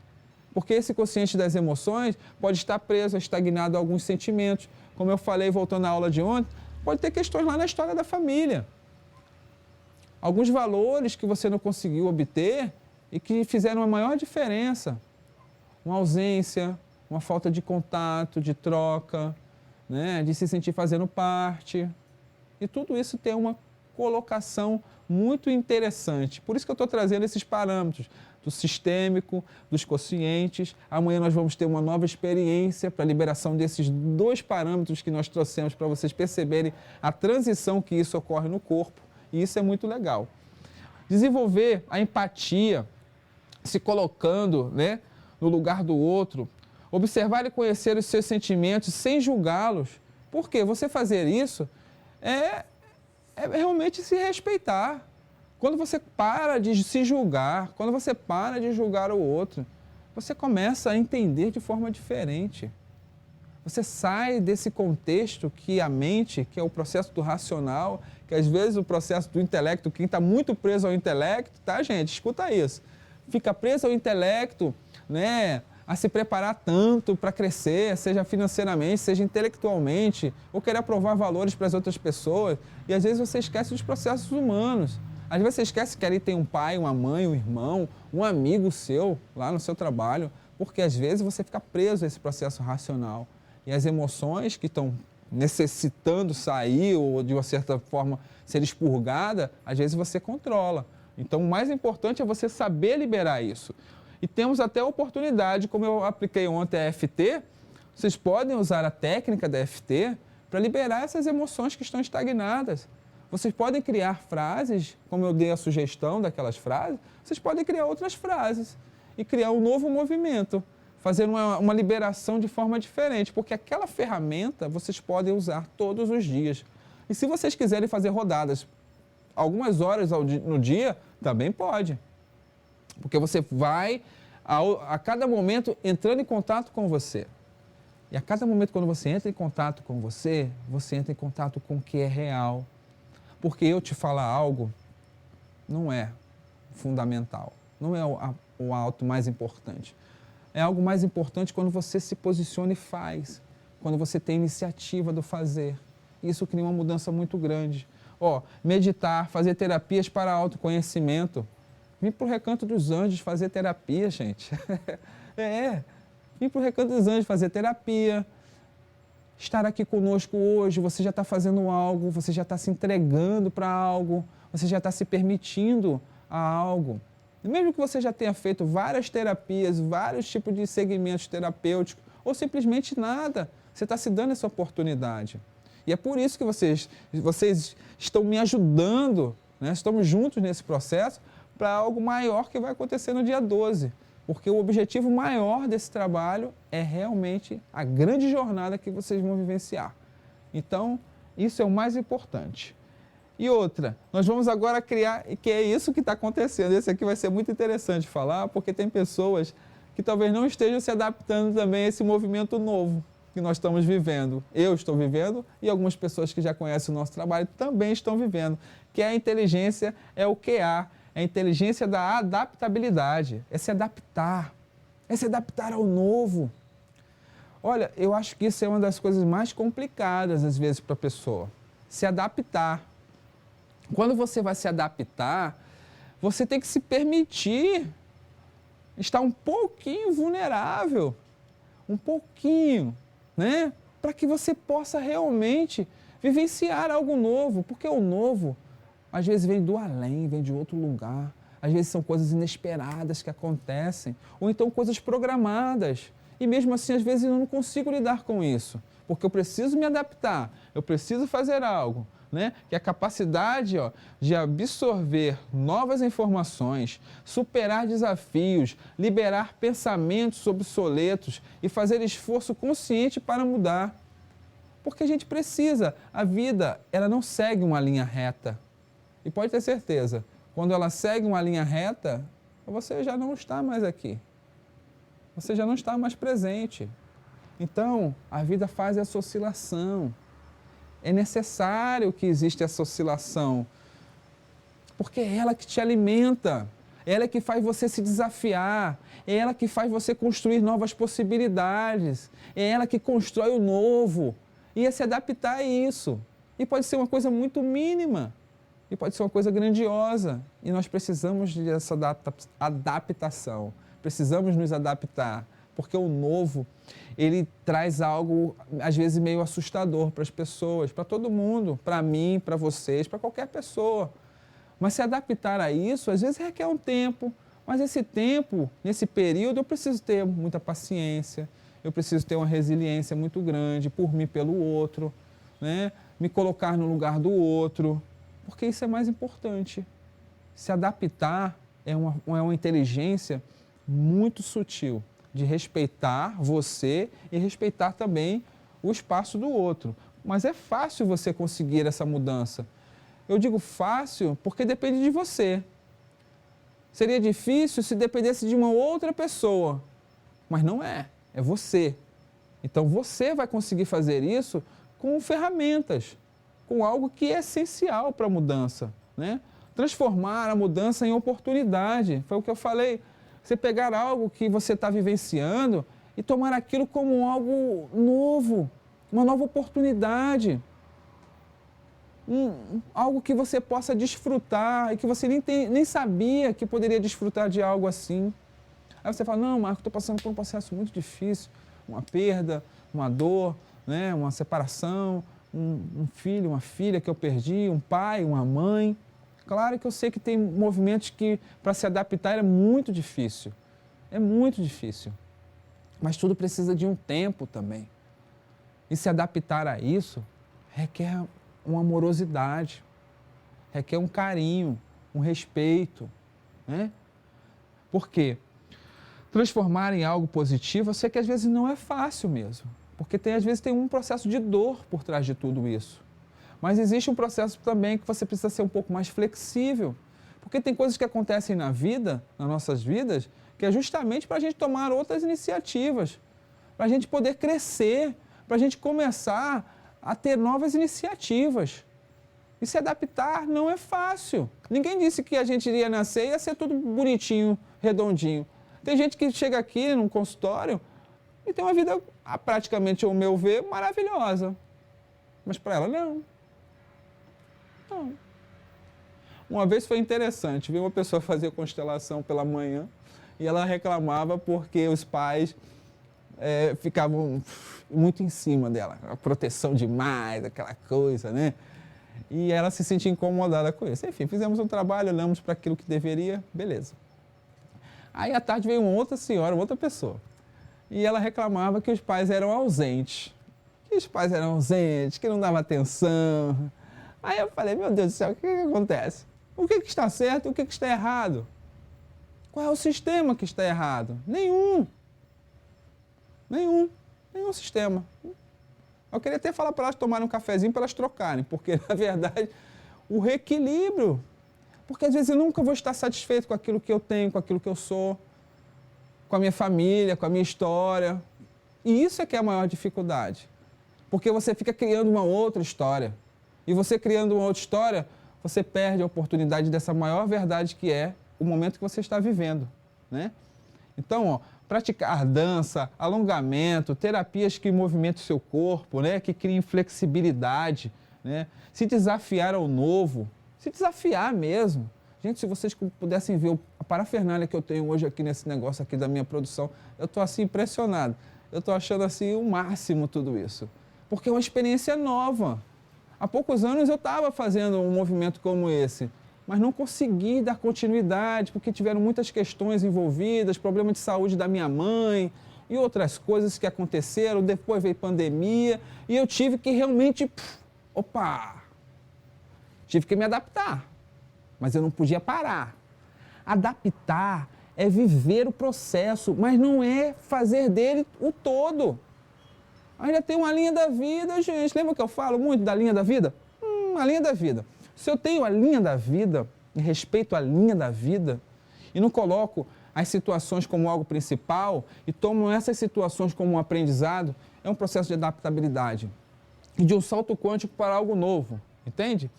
Porque esse consciente das emoções pode estar preso, estagnado a alguns sentimentos. Como eu falei, voltando à aula de ontem, pode ter questões lá na história da família. Alguns valores que você não conseguiu obter e que fizeram a maior diferença. Uma ausência, uma falta de contato, de troca, né? De se sentir fazendo parte. E tudo isso tem uma colocação muito interessante. Por isso que eu estou trazendo esses parâmetros do sistêmico, dos conscientes. Amanhã nós vamos ter uma nova experiência para a liberação desses 2 parâmetros que nós trouxemos para vocês perceberem a transição que isso ocorre no corpo. E isso é muito legal. Desenvolver a empatia, se colocando, né, no lugar do outro. Observar e conhecer os seus sentimentos sem julgá-los. Por quê? Você fazer isso é realmente se respeitar. Quando você para de se julgar, quando você para de julgar o outro, você começa a entender de forma diferente. Você sai desse contexto que a mente, que é o processo do racional, que às vezes o processo do intelecto, quem está muito preso ao intelecto, tá, gente? Escuta isso. Fica preso ao intelecto, né? A se preparar tanto para crescer, seja financeiramente, seja intelectualmente, ou querer provar valores para as outras pessoas. E às vezes você esquece dos processos humanos. Às vezes você esquece que ali tem um pai, uma mãe, um irmão, um amigo seu lá no seu trabalho, porque às vezes você fica preso a esse processo racional. E as emoções que estão necessitando sair ou de uma certa forma ser expurgada, às vezes você controla. Então o mais importante é você saber liberar isso. E temos até a oportunidade, como eu apliquei ontem a EFT, vocês podem usar a técnica da EFT para liberar essas emoções que estão estagnadas. Vocês podem criar frases, como eu dei a sugestão daquelas frases, vocês podem criar outras frases e criar um novo movimento, fazer uma liberação de forma diferente, porque aquela ferramenta vocês podem usar todos os dias. E se vocês quiserem fazer rodadas algumas horas no dia, também pode. Porque você vai, a cada momento, entrando em contato com você. E a cada momento, quando você entra em contato com você entra em contato com o que é real. Porque eu te falar algo não é fundamental, não é o alto mais importante. É algo mais importante quando você se posiciona e faz, quando você tem iniciativa do fazer. Isso cria uma mudança muito grande. Meditar, fazer terapias para autoconhecimento. Vim para o Recanto dos Anjos fazer terapia, gente. Vim para o Recanto dos Anjos fazer terapia. Estar aqui conosco hoje, você já está fazendo algo, você já está se entregando para algo, você já está se permitindo a algo. E mesmo que você já tenha feito várias terapias, vários tipos de segmentos terapêuticos, ou simplesmente nada, você está se dando essa oportunidade. E é por isso que vocês estão me ajudando, né? Estamos juntos nesse processo para algo maior que vai acontecer no dia 12. Porque o objetivo maior desse trabalho é realmente a grande jornada que vocês vão vivenciar. Então, isso é o mais importante. E outra, nós vamos agora criar, que é isso que está acontecendo. Esse aqui vai ser muito interessante falar, porque tem pessoas que talvez não estejam se adaptando também a esse movimento novo que nós estamos vivendo. Eu estou vivendo e algumas pessoas que já conhecem o nosso trabalho também estão vivendo, que é a inteligência, é o QA, é a inteligência da adaptabilidade, é se adaptar ao novo. Olha, eu acho que isso é uma das coisas mais complicadas, às vezes, para a pessoa, se adaptar. quando você vai se adaptar, você tem que se permitir estar um pouquinho vulnerável, um pouquinho, né? Para que você possa realmente vivenciar algo novo, porque o novo às vezes vem do além, vem de outro lugar, às vezes são coisas inesperadas que acontecem, ou então coisas programadas, e mesmo assim às vezes eu não consigo lidar com isso, porque eu preciso me adaptar, eu preciso fazer algo, né? Que a capacidade de absorver novas informações, superar desafios, liberar pensamentos obsoletos e fazer esforço consciente para mudar. Porque a gente precisa. A vida, ela não segue uma linha reta. E pode ter certeza, quando ela segue uma linha reta, você já não está mais aqui. Você já não está mais presente. Então, a vida faz essa oscilação. É necessário que exista essa oscilação, porque é ela que te alimenta, é ela que faz você se desafiar, é ela que faz você construir novas possibilidades, é ela que constrói o novo e é se adaptar a isso. E pode ser uma coisa muito mínima, e pode ser uma coisa grandiosa, e nós precisamos dessa adaptação, precisamos nos adaptar, porque o novo, ele traz algo, às vezes, meio assustador para as pessoas, para todo mundo, para mim, para vocês, para qualquer pessoa. Mas se adaptar a isso, às vezes, requer um tempo, mas esse tempo, nesse período, eu preciso ter muita paciência, eu preciso ter uma resiliência muito grande por mim, pelo outro, né? Me colocar no lugar do outro, porque isso é mais importante. Se adaptar é uma inteligência muito sutil, de respeitar você e respeitar também o espaço do outro. Mas é fácil você conseguir essa mudança. Eu digo fácil porque depende de você. Seria difícil se dependesse de uma outra pessoa, mas não é, é você. Então você vai conseguir fazer isso com ferramentas, com algo que é essencial para a mudança, né? Transformar a mudança em oportunidade, foi o que eu falei. Você pegar algo que você está vivenciando e tomar aquilo como algo novo, uma nova oportunidade. Algo que você possa desfrutar e que você nem sabia que poderia desfrutar de algo assim. Aí você fala, não, Marco, estou passando por um processo muito difícil, uma perda, uma dor, né? Uma separação, um filho, uma filha que eu perdi, um pai, uma mãe. Claro que eu sei que tem movimentos que, para se adaptar, é muito difícil. É muito difícil. Mas tudo precisa de um tempo também. E se adaptar a isso requer uma amorosidade, requer um carinho, um respeito, né? Por quê? Transformar em algo positivo, eu sei que às vezes não é fácil mesmo. Porque às vezes tem um processo de dor por trás de tudo isso. Mas existe um processo também que você precisa ser um pouco mais flexível. Porque tem coisas que acontecem na vida, nas nossas vidas, que é justamente para a gente tomar outras iniciativas, para a gente poder crescer, para a gente começar a ter novas iniciativas. E se adaptar não é fácil. Ninguém disse que a gente iria nascer e ia ser tudo bonitinho, redondinho. Tem gente que chega aqui num consultório e tem uma vida, praticamente, ao meu ver, maravilhosa. Mas para ela, não. Não. Uma vez foi interessante, vi uma pessoa fazer constelação pela manhã e ela reclamava porque os pais ficavam muito em cima dela, a proteção demais, aquela coisa, né? E ela se sentia incomodada com isso. Enfim, fizemos um trabalho, olhamos para aquilo que deveria, beleza. Aí à tarde veio uma outra senhora, uma outra pessoa, e ela reclamava que os pais eram ausentes, que não davam atenção. Aí eu falei, meu Deus do céu, o que acontece? O que está certo e o que está errado? Qual é o sistema que está errado? Nenhum sistema. Eu queria até falar para elas tomarem um cafezinho para elas trocarem, porque, na verdade, o reequilíbrio. Porque, às vezes, eu nunca vou estar satisfeito com aquilo que eu tenho, com aquilo que eu sou, com a minha família, com a minha história. E isso é que é a maior dificuldade. Porque você fica criando uma outra história. E você criando uma outra história, você perde a oportunidade dessa maior verdade que é o momento que você está vivendo, né? Então, praticar dança, alongamento, terapias que movimentam o seu corpo, né? Que criem flexibilidade, né? Se desafiar ao novo, se desafiar mesmo. Gente, se vocês pudessem ver a parafernália que eu tenho hoje aqui nesse negócio aqui da minha produção, eu estou assim impressionado. Eu estou achando assim o máximo tudo isso. Porque é uma experiência nova. Há poucos anos eu estava fazendo um movimento como esse, mas não consegui dar continuidade, porque tiveram muitas questões envolvidas, problema de saúde da minha mãe e outras coisas que aconteceram. Depois veio pandemia e eu tive que realmente, tive que me adaptar, mas eu não podia parar. Adaptar é viver o processo, mas não é fazer dele o todo. Ainda tem uma linha da vida, gente. Lembra que eu falo muito da linha da vida? A linha da vida. Se eu tenho a linha da vida e respeito a linha da vida e não coloco as situações como algo principal e tomo essas situações como um aprendizado, é um processo de adaptabilidade e de um salto quântico para algo novo, entende?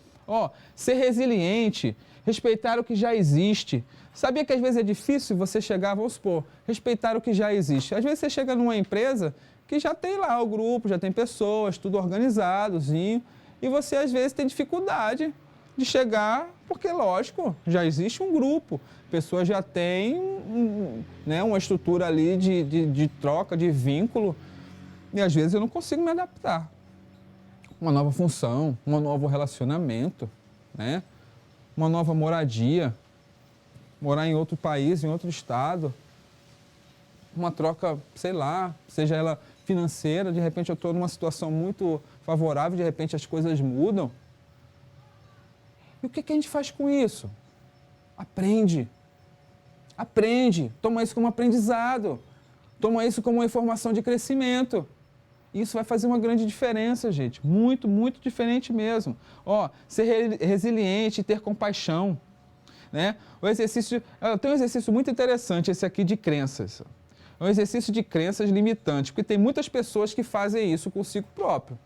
Ser resiliente, respeitar o que já existe. Sabia que às vezes é difícil você chegar, vamos supor, respeitar o que já existe. Às vezes você chega numa empresa que já tem lá o grupo, já tem pessoas, tudo organizadozinho, e você às vezes tem dificuldade de chegar, porque lógico, já existe um grupo, pessoas já têm uma estrutura ali de troca, de vínculo, e às vezes eu não consigo me adaptar. Uma nova função, um novo relacionamento, né? Uma nova moradia, morar em outro país, em outro estado, uma troca, sei lá, seja ela financeira, de repente eu estou numa situação muito favorável, de repente as coisas mudam. E o que a gente faz com isso? Aprende. Aprende. Toma isso como aprendizado. Toma isso como uma informação de crescimento. Isso vai fazer uma grande diferença, gente. Muito, muito diferente mesmo. Ser resiliente e ter compaixão, né? Tem um exercício muito interessante, esse aqui de crenças. É um exercício de crenças limitantes, porque tem muitas pessoas que fazem isso consigo próprio.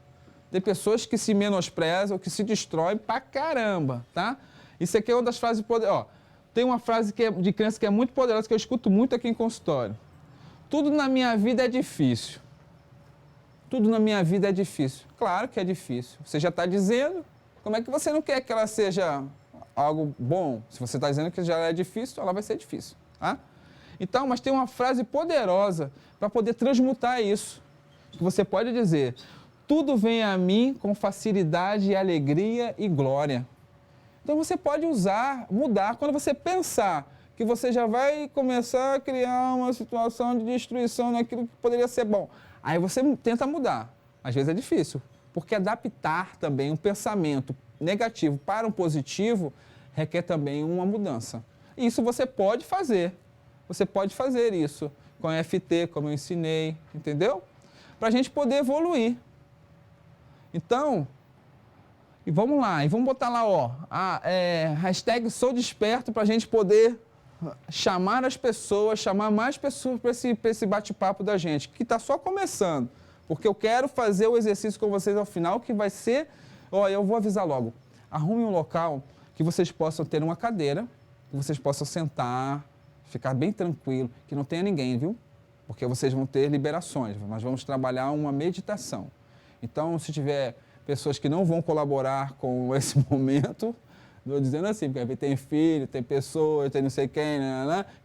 Tem pessoas que se menosprezam, que se destroem pra caramba, tá? Isso aqui é uma das frases poderosas. Tem uma frase de crença que é muito poderosa, que eu escuto muito aqui em consultório. Tudo na minha vida é difícil. Tudo na minha vida é difícil. Claro que é difícil. Você já está dizendo, como é que você não quer que ela seja algo bom? Se você está dizendo que já é difícil, ela vai ser difícil, tá? Então, mas tem uma frase poderosa para poder transmutar isso. Que você pode dizer, tudo vem a mim com facilidade, alegria e glória. Então você pode mudar, quando você pensar que você já vai começar a criar uma situação de destruição naquilo que poderia ser bom. Aí você tenta mudar. Às vezes é difícil, porque adaptar também um pensamento negativo para um positivo requer também uma mudança. E isso você pode fazer. Você pode fazer isso com a EFT, como eu ensinei, entendeu? Para a gente poder evoluir. Então, e vamos lá, e vamos botar lá, hashtag sou desperto para a gente poder chamar as pessoas, chamar mais pessoas para esse bate-papo da gente, que está só começando, porque eu quero fazer o exercício com vocês ao final, que vai ser, eu vou avisar logo, arrume um local que vocês possam ter uma cadeira, que vocês possam sentar, ficar bem tranquilo, que não tenha ninguém, viu? Porque vocês vão ter liberações, nós vamos trabalhar uma meditação. Então, se tiver pessoas que não vão colaborar com esse momento, estou dizendo assim, porque tem filho, tem pessoas, tem não sei quem,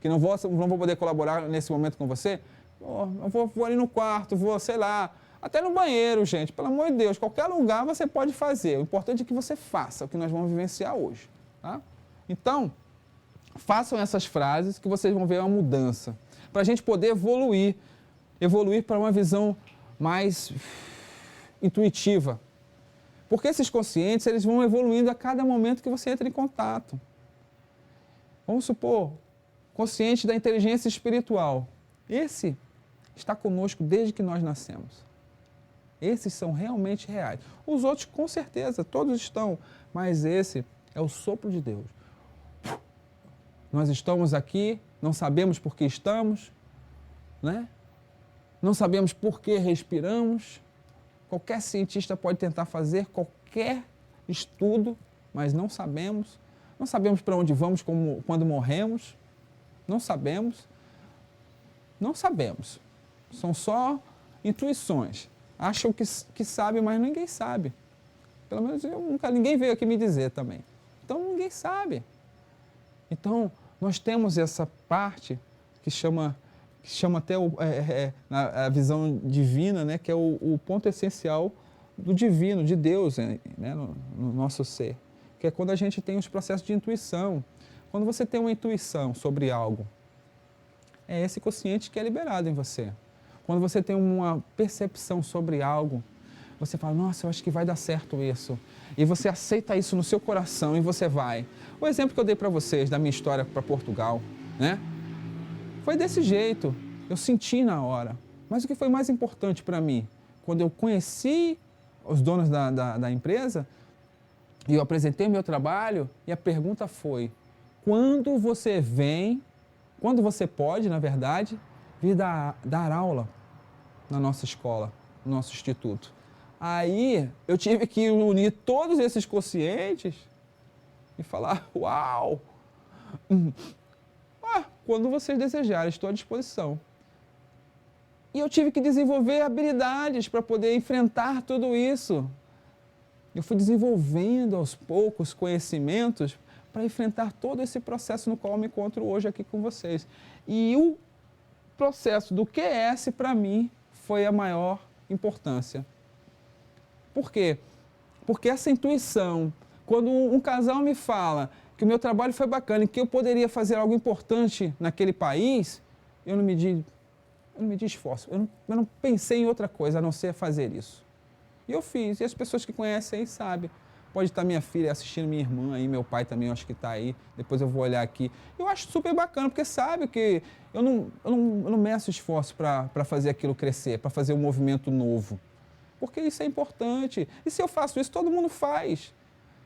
que não vão poder colaborar nesse momento com você, eu vou ali no quarto, vou, sei lá, até no banheiro, gente, pelo amor de Deus, qualquer lugar você pode fazer. O importante é que você faça o que nós vamos vivenciar hoje, tá? Então, façam essas frases que vocês vão ver uma mudança, para a gente poder evoluir para uma visão mais intuitiva. Porque esses conscientes, eles vão evoluindo a cada momento que você entra em contato. Vamos supor, consciente da inteligência espiritual. Esse está conosco desde que nós nascemos. Esses são realmente reais. Os outros, com certeza, todos estão, mas esse é o sopro de Deus. Nós estamos aqui, não sabemos por que estamos, né? Não sabemos por que respiramos. Qualquer cientista pode tentar fazer qualquer estudo, mas não sabemos. Não sabemos para onde vamos quando morremos. Não sabemos. Não sabemos. São só intuições. Acham que sabem, mas ninguém sabe. Pelo menos ninguém veio aqui me dizer também. Então, ninguém sabe. Então, nós temos essa parte que chama até a visão divina, né, que é o ponto essencial do divino, de Deus, né, no nosso ser, que é quando a gente tem os processos de intuição. Quando você tem uma intuição sobre algo, é esse consciente que é liberado em você. Quando você tem uma percepção sobre algo, você fala, nossa, eu acho que vai dar certo isso. E você aceita isso no seu coração e você vai. O exemplo que eu dei para vocês da minha história para Portugal, né? Foi desse jeito. Eu senti na hora. Mas o que foi mais importante para mim? Quando eu conheci os donos da empresa e eu apresentei o meu trabalho e a pergunta foi, quando você pode, na verdade, vir dar aula na nossa escola, no nosso instituto? Aí eu tive que unir todos esses conscientes e falar, uau, quando vocês desejarem, estou à disposição. E eu tive que desenvolver habilidades para poder enfrentar tudo isso. Eu fui desenvolvendo aos poucos conhecimentos para enfrentar todo esse processo no qual eu me encontro hoje aqui com vocês. E o processo do QS, para mim, foi a maior importância. Por quê? Porque essa intuição, quando um casal me fala que o meu trabalho foi bacana e que eu poderia fazer algo importante naquele país, eu não medi esforço, eu não pensei em outra coisa a não ser fazer isso. E eu fiz, e as pessoas que conhecem aí sabem. Pode estar minha filha assistindo, minha irmã aí, meu pai também, eu acho que está aí, depois eu vou olhar aqui. Eu acho super bacana, porque sabe que eu não meço esforço para fazer aquilo crescer, para fazer um movimento novo. Porque isso é importante. E se eu faço isso, todo mundo faz.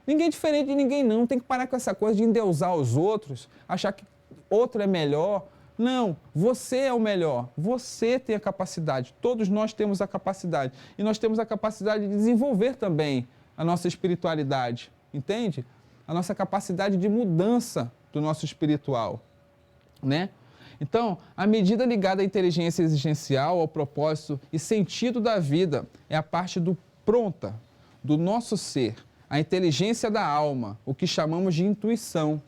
Ninguém é diferente de ninguém, não. Tem que parar com essa coisa de endeusar os outros, achar que outro é melhor. Não, você é o melhor. Você tem a capacidade. Todos nós temos a capacidade. E nós temos a capacidade de desenvolver também a nossa espiritualidade, entende? A nossa capacidade de mudança do nosso espiritual, né? Então, a medida ligada à inteligência existencial, ao propósito e sentido da vida é a parte do pronta, do nosso ser, a inteligência da alma, o que chamamos de intuição,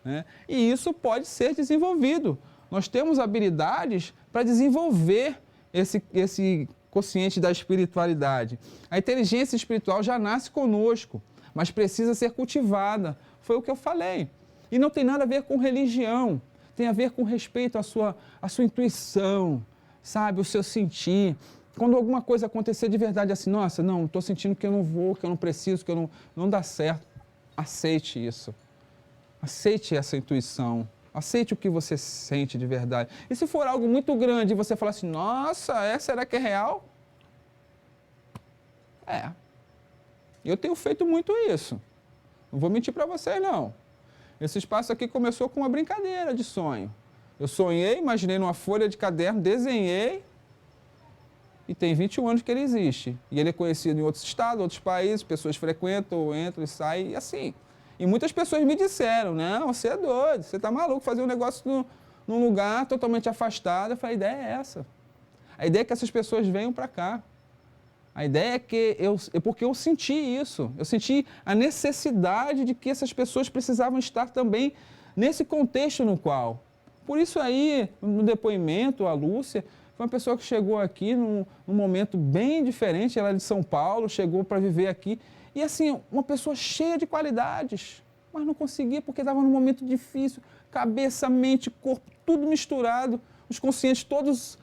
né? E isso pode ser desenvolvido. Nós temos habilidades para desenvolver esse consciente da espiritualidade. A inteligência espiritual já nasce conosco, mas precisa ser cultivada. Foi o que eu falei. E não tem nada a ver com religião. Tem a ver com respeito à sua intuição, sabe? O seu sentir. Quando alguma coisa acontecer de verdade assim, nossa, não, estou sentindo que eu não vou, que eu não preciso, que eu não dá certo. Aceite isso. Aceite essa intuição. Aceite o que você sente de verdade. E se for algo muito grande e você falar assim, nossa, será que é real? Eu tenho feito muito isso. Não vou mentir para vocês, não. Esse espaço aqui começou com uma brincadeira de sonho. Eu sonhei, imaginei numa folha de caderno, desenhei e tem 21 anos que ele existe. E ele é conhecido em outros estados, outros países, pessoas frequentam, entram e saem, e assim. E muitas pessoas me disseram, não, você é doido, você está maluco, fazer um negócio num lugar totalmente afastado. Eu falei, a ideia é essa. A ideia é que essas pessoas venham para cá. A ideia é que porque eu senti isso, eu senti a necessidade de que essas pessoas precisavam estar também nesse contexto no qual. Por isso aí, no depoimento, a Lúcia foi uma pessoa que chegou aqui num momento bem diferente, ela é de São Paulo, chegou para viver aqui. E assim, uma pessoa cheia de qualidades, mas não conseguia porque estava num momento difícil, cabeça, mente, corpo, tudo misturado, os conscientes todos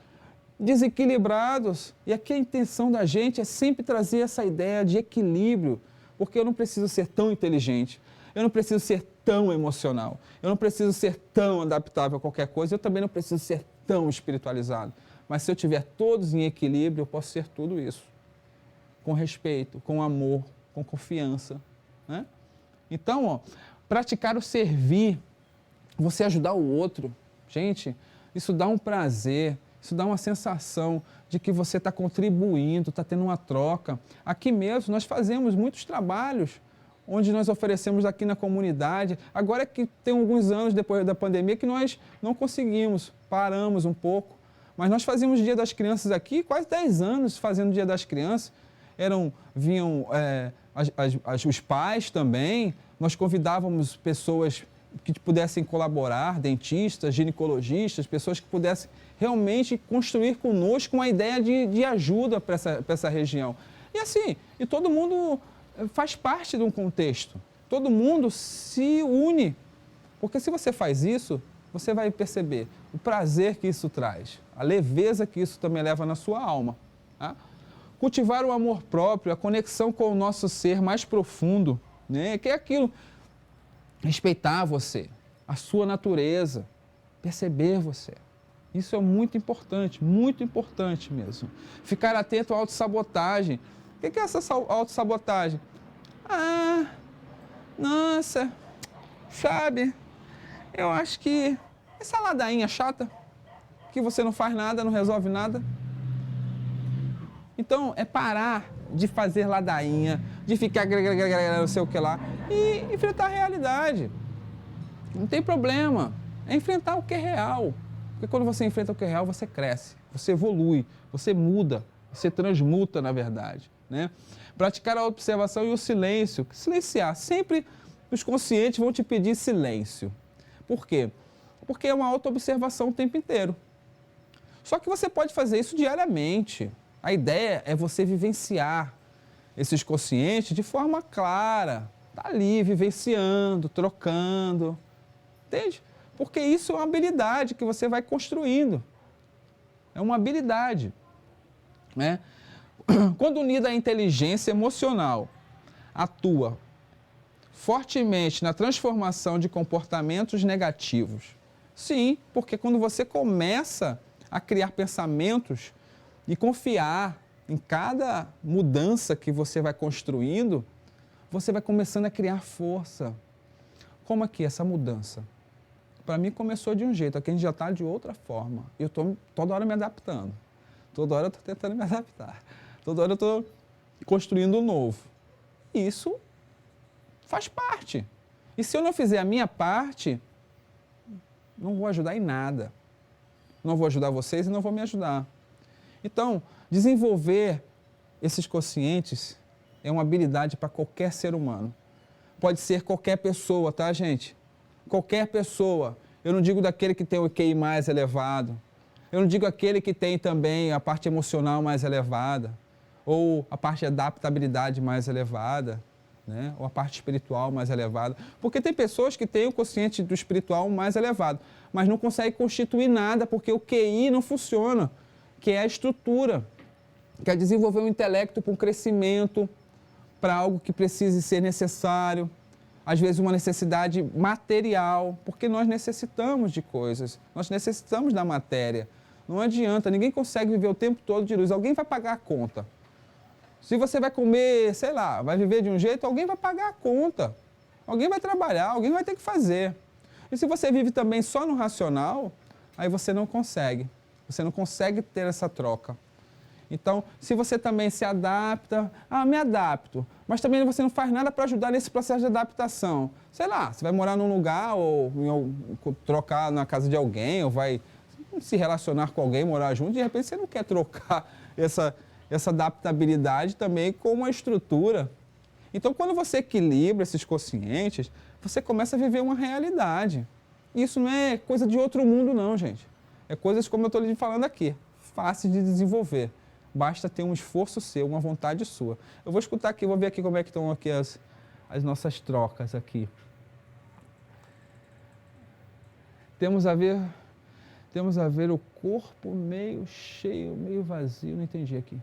desequilibrados. E aqui a intenção da gente é sempre trazer essa ideia de equilíbrio, porque eu não preciso ser tão inteligente, eu não preciso ser tão emocional, eu não preciso ser tão adaptável a qualquer coisa, eu também não preciso ser tão espiritualizado. Mas se eu tiver todos em equilíbrio, eu posso ser tudo isso, com respeito, com amor, com confiança, né? Então, praticar o servir, você ajudar o outro, gente, isso dá um prazer, isso dá uma sensação de que você está contribuindo, está tendo uma troca. Aqui mesmo nós fazemos muitos trabalhos onde nós oferecemos aqui na comunidade. Agora é que tem alguns anos depois da pandemia que nós não conseguimos, paramos um pouco, mas nós fazíamos o Dia das Crianças aqui, quase 10 anos fazendo o Dia das Crianças. Vinham os pais também, nós convidávamos pessoas que pudessem colaborar, dentistas, ginecologistas, pessoas que pudessem realmente construir conosco uma ideia de ajuda para essa região. E assim, e todo mundo faz parte de um contexto, todo mundo se une, porque se você faz isso, você vai perceber o prazer que isso traz, a leveza que isso também leva na sua alma. Tá? Cultivar o amor próprio, a conexão com o nosso ser mais profundo, né? Que é aquilo, respeitar você, a sua natureza, perceber você. Isso é muito importante mesmo. Ficar atento à autossabotagem. O que é essa autossabotagem? Ah, nossa, sabe, eu acho que essa ladainha chata, que você não faz nada, não resolve nada. Então, é parar de fazer ladainha, de ficar não sei o que lá, e enfrentar a realidade. Não tem problema, é enfrentar o que é real. Porque quando você enfrenta o que é real, você cresce, você evolui, você muda, você transmuta, na verdade. Né? Praticar a observação e o silêncio. Silenciar. Sempre os conscientes vão te pedir silêncio. Por quê? Porque é uma autoobservação o tempo inteiro. Só que você pode fazer isso diariamente. A ideia é você vivenciar esses conscientes de forma clara. Tá ali, vivenciando, trocando. Entende? Porque isso é uma habilidade que você vai construindo. É uma habilidade. Né? Quando unida à inteligência emocional, atua fortemente na transformação de comportamentos negativos. Sim, porque quando você começa a criar pensamentos e confiar em cada mudança que você vai construindo, você vai começando a criar força. Como aqui essa mudança? Para mim começou de um jeito, aqui a gente já está de outra forma. Eu estou toda hora me adaptando, toda hora eu estou tentando me adaptar, toda hora eu estou construindo um novo. Isso faz parte. E se eu não fizer a minha parte, não vou ajudar em nada. Não vou ajudar vocês e não vou me ajudar. Então, desenvolver esses conscientes é uma habilidade para qualquer ser humano. Pode ser qualquer pessoa, tá, gente? Qualquer pessoa. Eu não digo daquele que tem o QI mais elevado. Eu não digo aquele que tem também a parte emocional mais elevada. Ou a parte de adaptabilidade mais elevada. Né? Ou a parte espiritual mais elevada. Porque tem pessoas que têm o consciente do espiritual mais elevado, mas não conseguem constituir nada porque o QI não funciona, que é a estrutura. Quer desenvolver um intelecto para um crescimento, para algo que precise ser necessário. Às vezes uma necessidade material, porque nós necessitamos de coisas, nós necessitamos da matéria. Não adianta, ninguém consegue viver o tempo todo de luz, alguém vai pagar a conta. Se você vai comer, sei lá, vai viver de um jeito, alguém vai pagar a conta. Alguém vai trabalhar, alguém vai ter que fazer. E se você vive também só no racional, aí você não consegue ter essa troca. Então, se você também se adapta, me adapto, mas também você não faz nada para ajudar nesse processo de adaptação. Sei lá, você vai morar num lugar ou trocar na casa de alguém, ou vai se relacionar com alguém, morar junto, de repente você não quer trocar essa adaptabilidade também com uma estrutura. Então, quando você equilibra esses conscientes, você começa a viver uma realidade. Isso não é coisa de outro mundo, não, gente. É coisas como eu estou lhe falando aqui, fácil de desenvolver. Basta ter um esforço seu, uma vontade sua. Eu vou escutar aqui, vou ver aqui como é que estão aqui as nossas trocas aqui. Temos a ver o corpo meio cheio, meio vazio, não entendi aqui.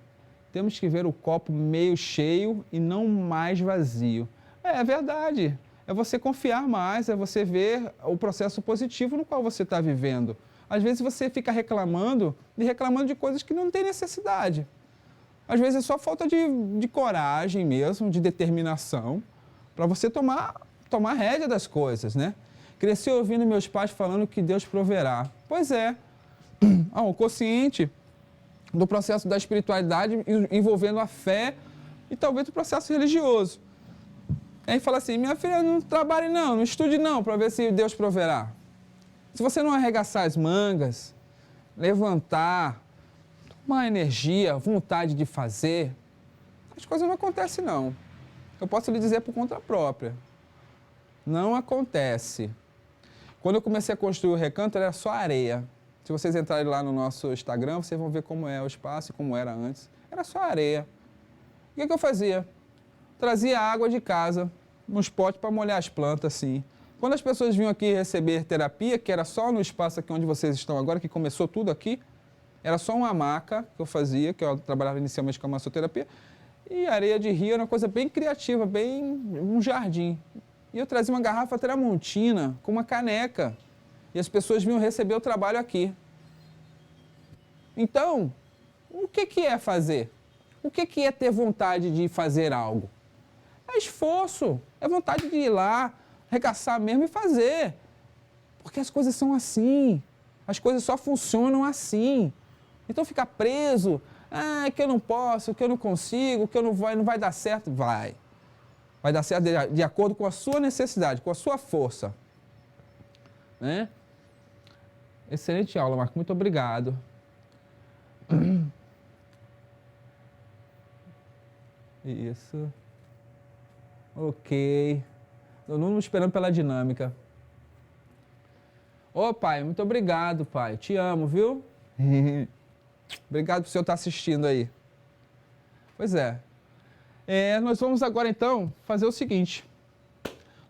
Temos que ver o copo meio cheio e não mais vazio. É verdade, é você confiar mais, é você ver o processo positivo no qual você está vivendo. Às vezes você fica reclamando de coisas que não tem necessidade. Às vezes é só falta de coragem mesmo, de determinação, para você tomar rédea das coisas, né? Cresci ouvindo meus pais falando que Deus proverá. Pois é, o consciente do processo da espiritualidade envolvendo a fé e talvez o processo religioso. Aí fala assim, minha filha, não trabalhe não estude não, para ver se Deus proverá. Se você não arregaçar as mangas, levantar, tomar energia, vontade de fazer, as coisas não acontecem não. Eu posso lhe dizer por conta própria. Não acontece. Quando eu comecei a construir o recanto, era só areia. Se vocês entrarem lá no nosso Instagram, vocês vão ver como é o espaço e como era antes. Era só areia. O que eu fazia? Trazia água de casa, nos potes para molhar as plantas, assim. Quando as pessoas vinham aqui receber terapia, que era só no espaço aqui onde vocês estão agora, que começou tudo aqui, era só uma maca que eu fazia, que eu trabalhava inicialmente com a massoterapia, e areia de rio era uma coisa bem criativa, bem um jardim. E eu trazia uma garrafa Tramontina com uma caneca, e as pessoas vinham receber o trabalho aqui. Então, o que é fazer? O que é ter vontade de fazer algo? É esforço, é vontade de ir lá, arregaçar mesmo e fazer. Porque as coisas são assim, as coisas só funcionam assim. Então ficar preso, que eu não posso, que eu não consigo, que eu não vai dar certo, vai. Vai dar certo de acordo com a sua necessidade, com a sua força. Né? Excelente aula, Marco, muito obrigado. Isso. Ok. Todo mundo esperando pela dinâmica. Ô, pai, muito obrigado, pai. Te amo, viu? Obrigado por você estar assistindo aí. Pois é. Nós vamos agora, então, fazer o seguinte.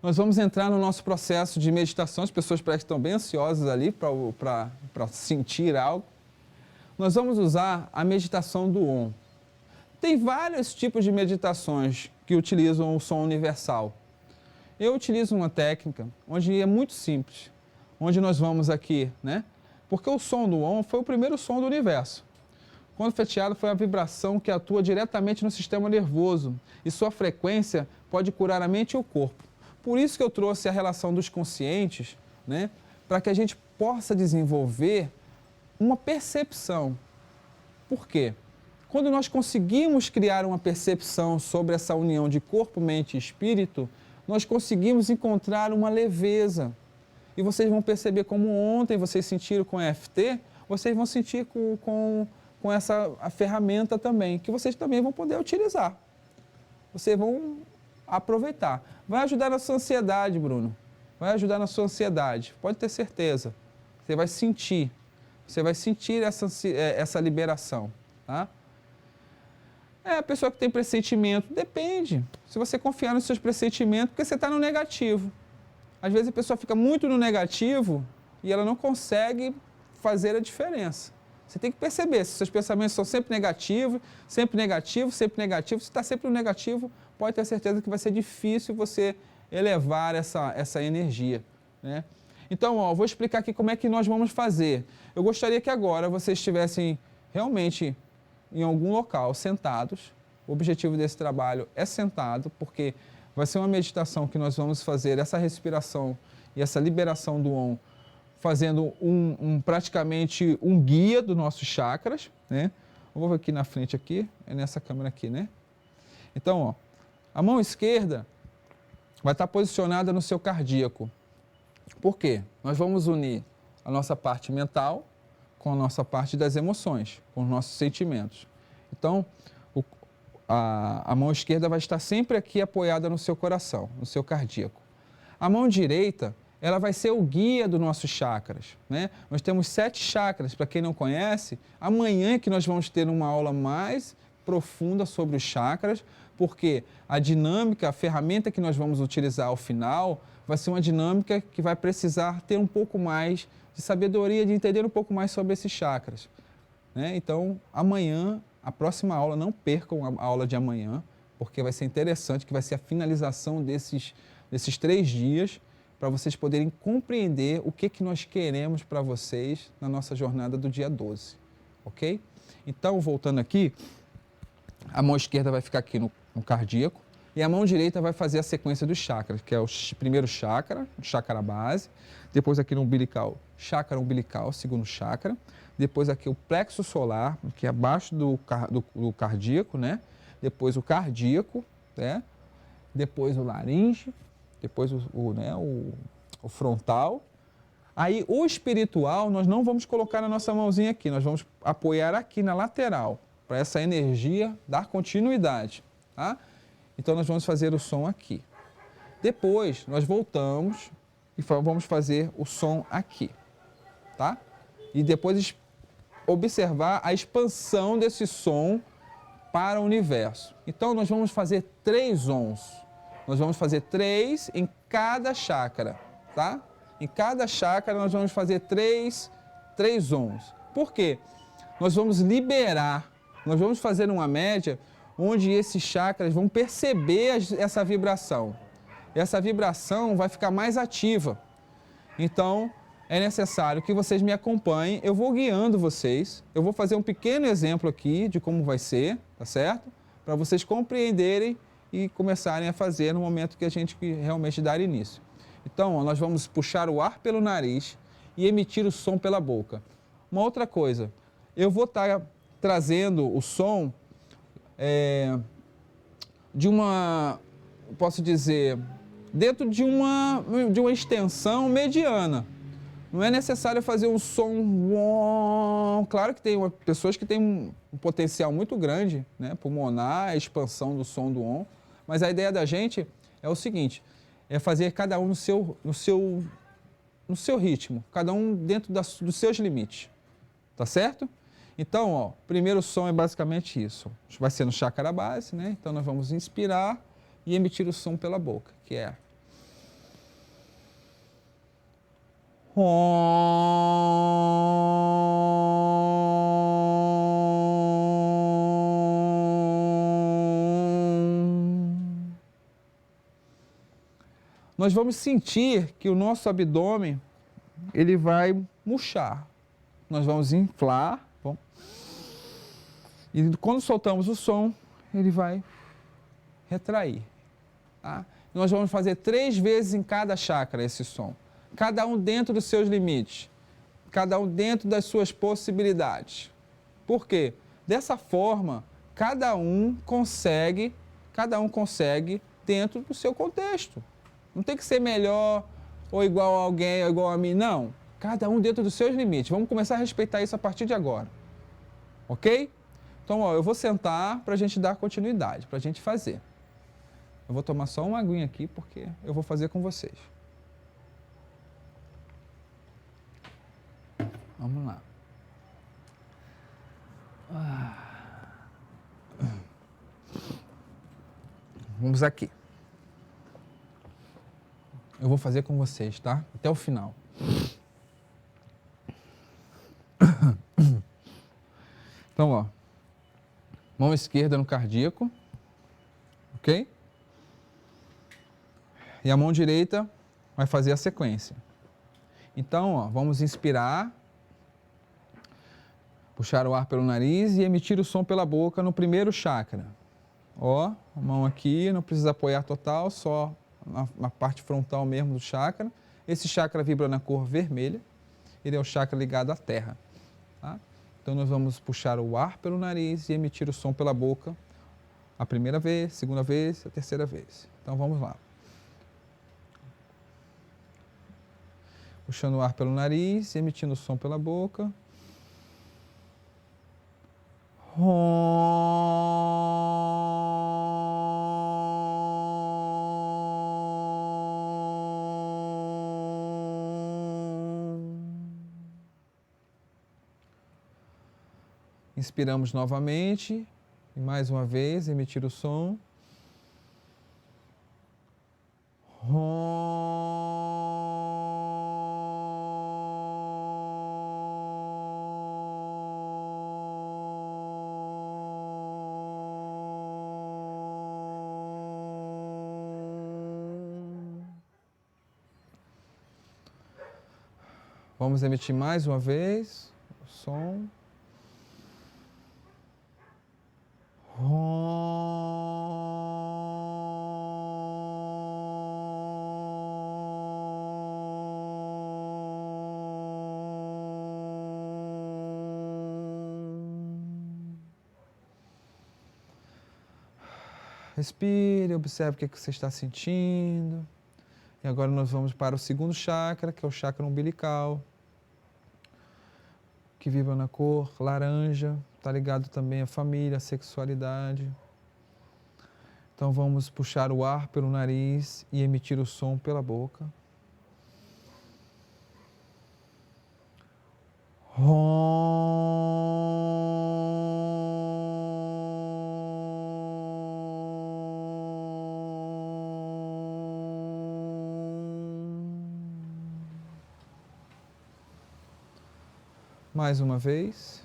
Nós vamos entrar no nosso processo de meditação. As pessoas parecem que estão bem ansiosas ali para sentir algo. Nós vamos usar a meditação do Om. Tem vários tipos de meditações que utilizam o som universal. Eu utilizo uma técnica onde é muito simples, onde nós vamos aqui, né? Porque o som do Om foi o primeiro som do universo. Quando fatiado foi a vibração que atua diretamente no sistema nervoso e sua frequência pode curar a mente e o corpo. Por isso que eu trouxe a relação dos conscientes, né? Para que a gente possa desenvolver uma percepção. Por quê? Quando nós conseguimos criar uma percepção sobre essa união de corpo, mente e espírito, nós conseguimos encontrar uma leveza. E vocês vão perceber como ontem vocês sentiram com a EFT, vocês vão sentir com essa a ferramenta também, que vocês também vão poder utilizar. Vocês vão aproveitar. Vai ajudar na sua ansiedade, Bruno. Vai ajudar na sua ansiedade. Pode ter certeza. Você vai sentir. Você vai sentir essa liberação. Tá? A pessoa que tem pressentimento, depende. Se você confiar nos seus pressentimentos, porque você está no negativo. Às vezes a pessoa fica muito no negativo e ela não consegue fazer a diferença. Você tem que perceber, se seus pensamentos são sempre negativos, sempre negativos, sempre negativos, se está sempre no negativo, pode ter certeza que vai ser difícil você elevar essa energia. Né? Então, vou explicar aqui como é que nós vamos fazer. Eu gostaria que agora vocês estivessem realmente em algum local, sentados. O objetivo desse trabalho é sentado, porque vai ser uma meditação que nós vamos fazer essa respiração e essa liberação do Om, fazendo praticamente um guia dos nossos chakras, né? Eu vou ver aqui na frente aqui, é nessa câmera aqui, né? Então, a mão esquerda vai estar posicionada no seu cardíaco. Por quê? Nós vamos unir a nossa parte mental com a nossa parte das emoções, com os nossos sentimentos. Então, a mão esquerda vai estar sempre aqui apoiada no seu coração, no seu cardíaco. A mão direita, ela vai ser o guia dos nossos chakras, né? Nós temos 7 chakras, para quem não conhece, amanhã é que nós vamos ter uma aula mais profunda sobre os chakras, porque a dinâmica, a ferramenta que nós vamos utilizar ao final, vai ser uma dinâmica que vai precisar ter um pouco mais de sabedoria, de entender um pouco mais sobre esses chakras. Né? Então, amanhã, a próxima aula, não percam a aula de amanhã, porque vai ser interessante, que vai ser a finalização desses 3 dias, para vocês poderem compreender o que nós queremos para vocês na nossa jornada do dia 12, ok? Então, voltando aqui, a mão esquerda vai ficar aqui no cardíaco e a mão direita vai fazer a sequência dos chakras, que é o primeiro chakra, o chakra base, depois aqui no umbilical, chakra umbilical, segundo chakra, depois aqui o plexo solar, que é abaixo do cardíaco, né? Depois o cardíaco, né? Depois o laringe, depois o frontal. Aí o espiritual nós não vamos colocar na nossa mãozinha aqui, nós vamos apoiar aqui na lateral, para essa energia dar continuidade. Tá? Então nós vamos fazer o som aqui. Depois nós voltamos e vamos fazer o som aqui, tá? E depois observar a expansão desse som para o universo. Então nós vamos fazer 3 ons. Nós vamos fazer 3 em cada chácara, tá? Em cada chácara nós vamos fazer 3 ons. Por quê? Nós vamos liberar, nós vamos fazer uma média onde esses chakras vão perceber essa vibração. Essa vibração vai ficar mais ativa. Então, é necessário que vocês me acompanhem. Eu vou guiando vocês. Eu vou fazer um pequeno exemplo aqui de como vai ser, tá certo? Para vocês compreenderem e começarem a fazer no momento que a gente realmente dar início. Então, ó, nós vamos puxar o ar pelo nariz e emitir o som pela boca. Uma outra coisa, eu vou estar trazendo o som de uma, posso dizer, dentro de uma extensão mediana. Não é necessário fazer um som... Claro que tem pessoas que têm um potencial muito grande, né, pulmonar, a expansão do som do on, mas a ideia da gente é o seguinte, é fazer cada um no seu ritmo, cada um dentro dos seus limites, tá certo? Então, ó, o primeiro som é basicamente isso. Vai ser no chácara base, né? Então nós vamos inspirar e emitir o som pela boca, que é... Nós vamos sentir que o nosso abdômen ele vai murchar. Nós vamos inflar. Bom, e quando soltamos o som, ele vai retrair. Tá? Nós vamos fazer 3 vezes em cada chácara esse som. Cada um dentro dos seus limites. Cada um dentro das suas possibilidades. Por quê? Dessa forma, cada um consegue dentro do seu contexto. Não tem que ser melhor ou igual a alguém ou igual a mim, não. Cada um dentro dos seus limites. Vamos começar a respeitar isso a partir de agora. Ok? Então, ó, eu vou sentar para a gente dar continuidade, para a gente fazer. Eu vou tomar só uma aguinha aqui, porque eu vou fazer com vocês. Vamos lá. Vamos aqui. Eu vou fazer com vocês, tá? Até o final. Então, ó. Mão esquerda no cardíaco. Ok? E a mão direita vai fazer a sequência. Então, ó, vamos inspirar. Puxar o ar pelo nariz e emitir o som pela boca no primeiro chácara. Ó, a mão aqui, não precisa apoiar total, só na parte frontal mesmo do chácara. Esse chácara vibra na cor vermelha. Ele é o chácara ligado à terra. Tá? Então nós vamos puxar o ar pelo nariz e emitir o som pela boca. A primeira vez, segunda vez, a terceira vez. Então vamos lá. Puxando o ar pelo nariz e emitindo o som pela boca. Inspiramos novamente e mais uma vez emitir o som. Vamos emitir mais uma vez o som. Respire, observe o que você está sentindo. E agora nós vamos para o segundo chakra, que é o chakra umbilical, que vibra na cor laranja, está ligado também à família, à sexualidade. Então vamos puxar o ar pelo nariz e emitir o som pela boca. Mais uma vez.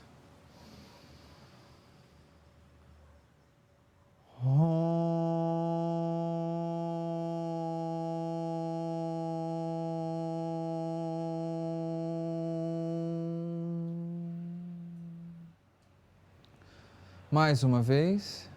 Mais uma vez.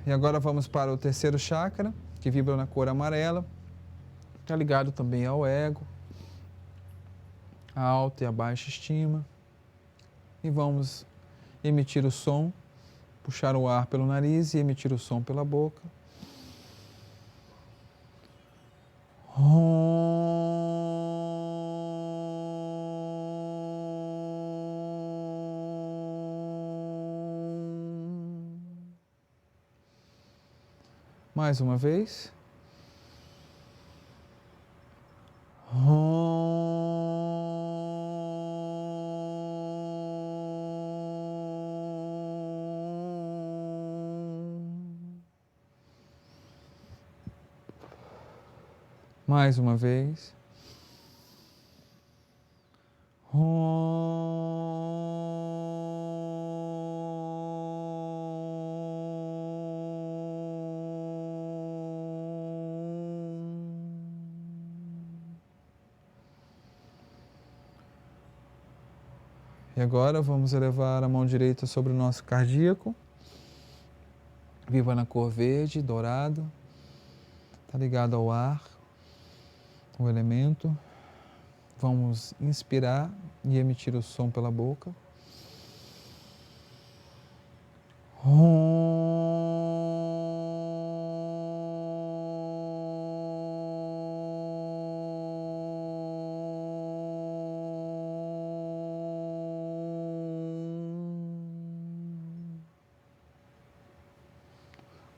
E agora vamos para o terceiro chakra, que vibra na cor amarela. Está ligado também ao ego, a alta e a baixa estima. E vamos emitir o som, puxar o ar pelo nariz e emitir o som pela boca. Mais uma vez. Mais uma vez. E agora vamos elevar a mão direita sobre o nosso cardíaco. Vibra na cor verde, dourado. Está ligado ao ar, o elemento. Vamos inspirar e emitir o som pela boca.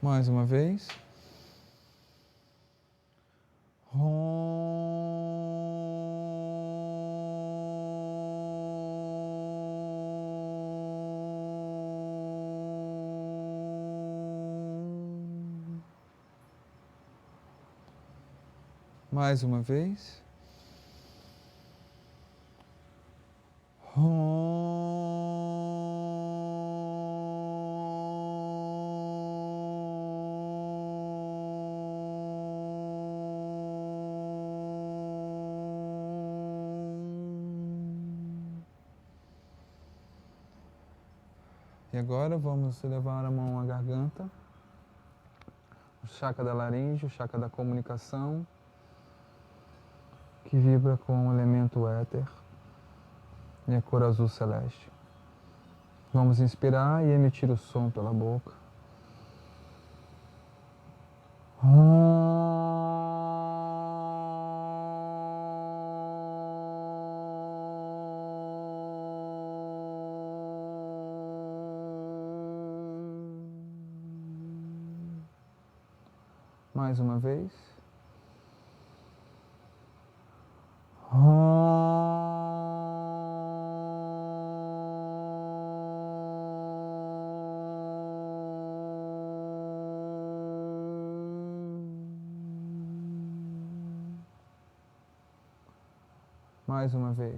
Mais uma vez. Mais uma vez. E agora vamos elevar a mão à garganta, o chakra da laringe, o chakra da comunicação, que vibra com o elemento éter e a cor azul celeste. Vamos inspirar e emitir o som pela boca. Mais uma vez. Mais uma vez.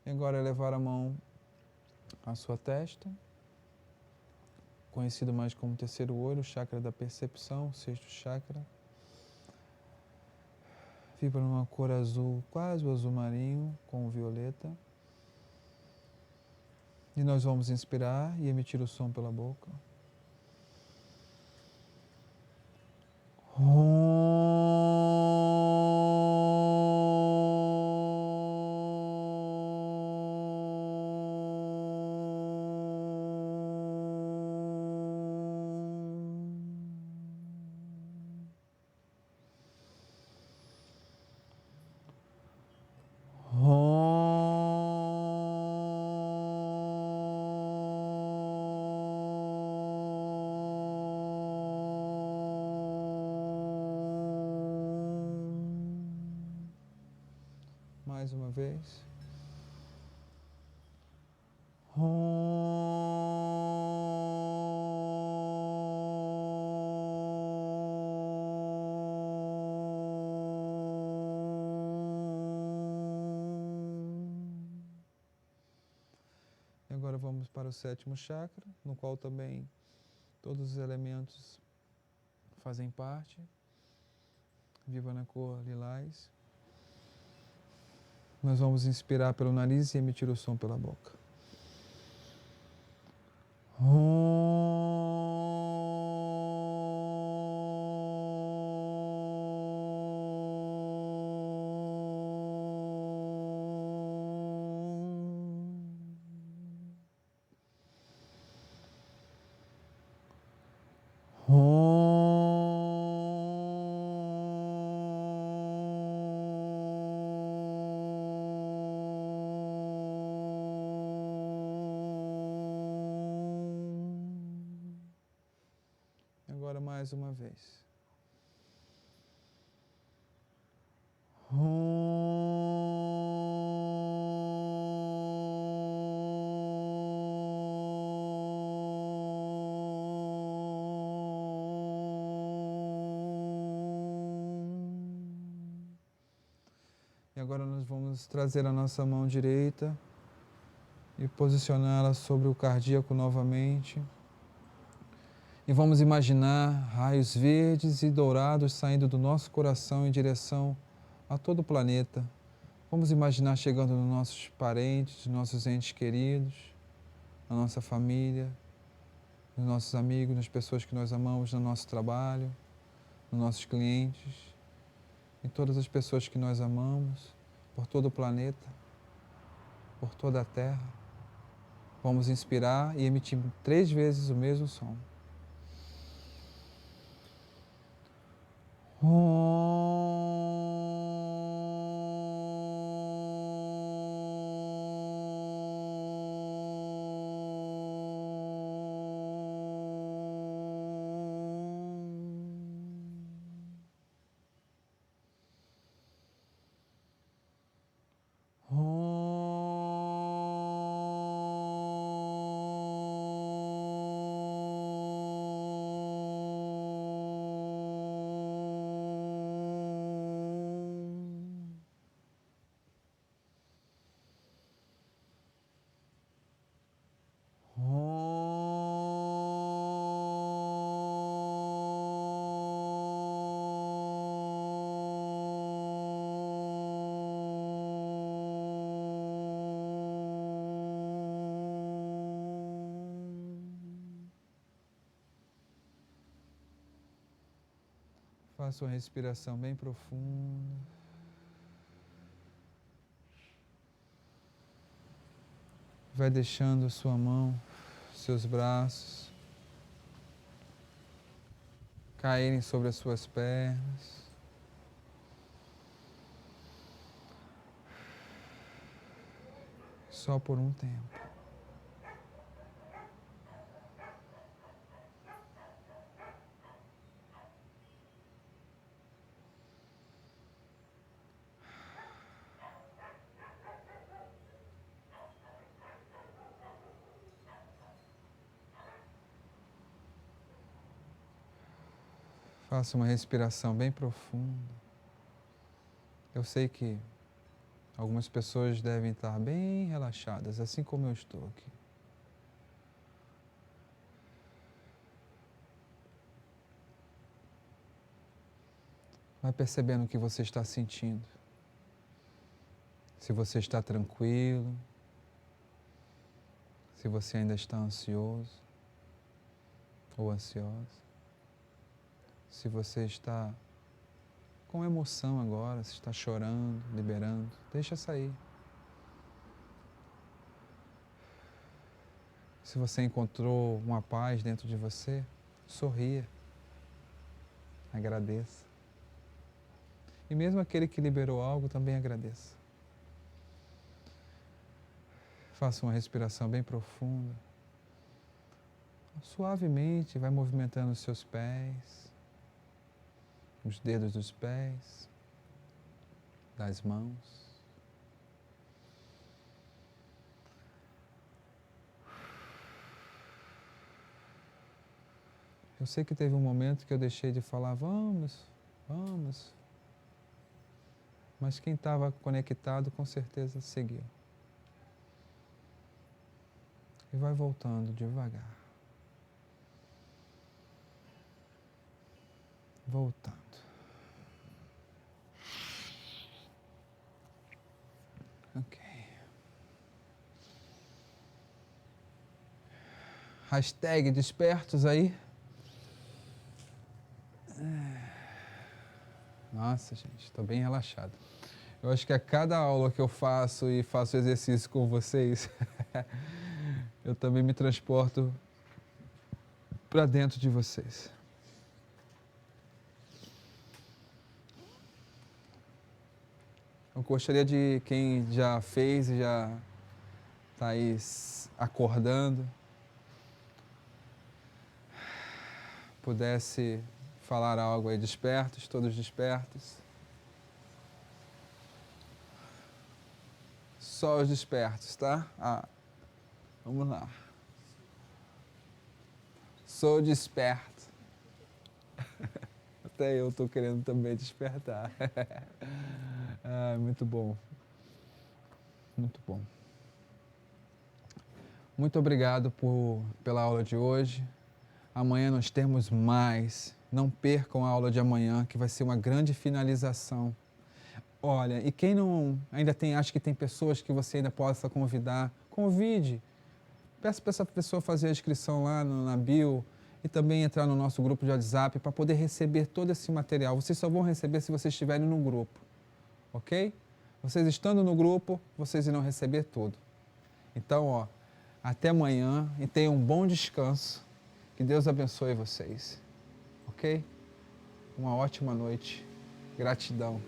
E agora elevar a mão à sua testa, conhecido mais como terceiro olho, o chakra da percepção, o sexto chakra. Vibra numa cor azul, quase o azul marinho, com o violeta. E nós vamos inspirar e emitir o som pela boca. Mais uma vez. E agora vamos para o sétimo chakra, no qual também todos os elementos fazem parte. Viva na cor lilás. Nós vamos inspirar pelo nariz e emitir o som pela boca. Agora mais uma vez. E agora nós vamos trazer a nossa mão direita e posicioná-la sobre o cardíaco novamente. E vamos imaginar raios verdes e dourados saindo do nosso coração em direção a todo o planeta. Vamos imaginar chegando nos nossos parentes, nos nossos entes queridos, na nossa família, nos nossos amigos, nas pessoas que nós amamos, no nosso trabalho, nos nossos clientes, em todas as pessoas que nós amamos, por todo o planeta, por toda a Terra. Vamos inspirar e emitir 3 vezes o mesmo som. Faça uma respiração bem profunda. Vai deixando sua mão, seus braços caírem sobre as suas pernas. Só por um tempo. Faça uma respiração bem profunda. Eu sei que algumas pessoas devem estar bem relaxadas, assim como eu estou aqui. Vai percebendo o que você está sentindo. Se você está tranquilo, se você ainda está ansioso ou ansiosa. se você está com emoção agora, se está chorando, liberando, deixa sair. Se você encontrou uma paz dentro de você, sorria, agradeça. E mesmo aquele que liberou algo, também agradeça. Faça uma respiração bem profunda. Suavemente vai movimentando os seus pés, os dedos dos pés, das mãos. Eu sei que teve um momento que eu deixei de falar, vamos, vamos. Mas quem estava conectado com certeza seguiu. E vai voltando devagar. Voltando. Ok. Hashtag despertos aí. Nossa, gente, estou bem relaxado. Eu acho que a cada aula que eu faço e faço exercício com vocês, eu também me transporto para dentro de vocês. Eu gostaria de quem já fez e já está aí acordando, pudesse falar algo aí, despertos, todos despertos. Só os despertos, tá? Vamos lá. Sou desperto. Até eu estou querendo também despertar. Muito bom. Muito bom. Muito obrigado pela aula de hoje. Amanhã nós temos mais. Não percam a aula de amanhã, que vai ser uma grande finalização. Olha, e quem não ainda acha que tem pessoas que você ainda possa convidar, convide. Peça para essa pessoa fazer a inscrição lá na bio e também entrar no nosso grupo de WhatsApp para poder receber todo esse material. Vocês só vão receber se vocês estiverem no grupo, ok? Vocês estando no grupo, vocês irão receber tudo. Então, até amanhã e tenham um bom descanso. Que Deus abençoe vocês, ok? Uma ótima noite. Gratidão.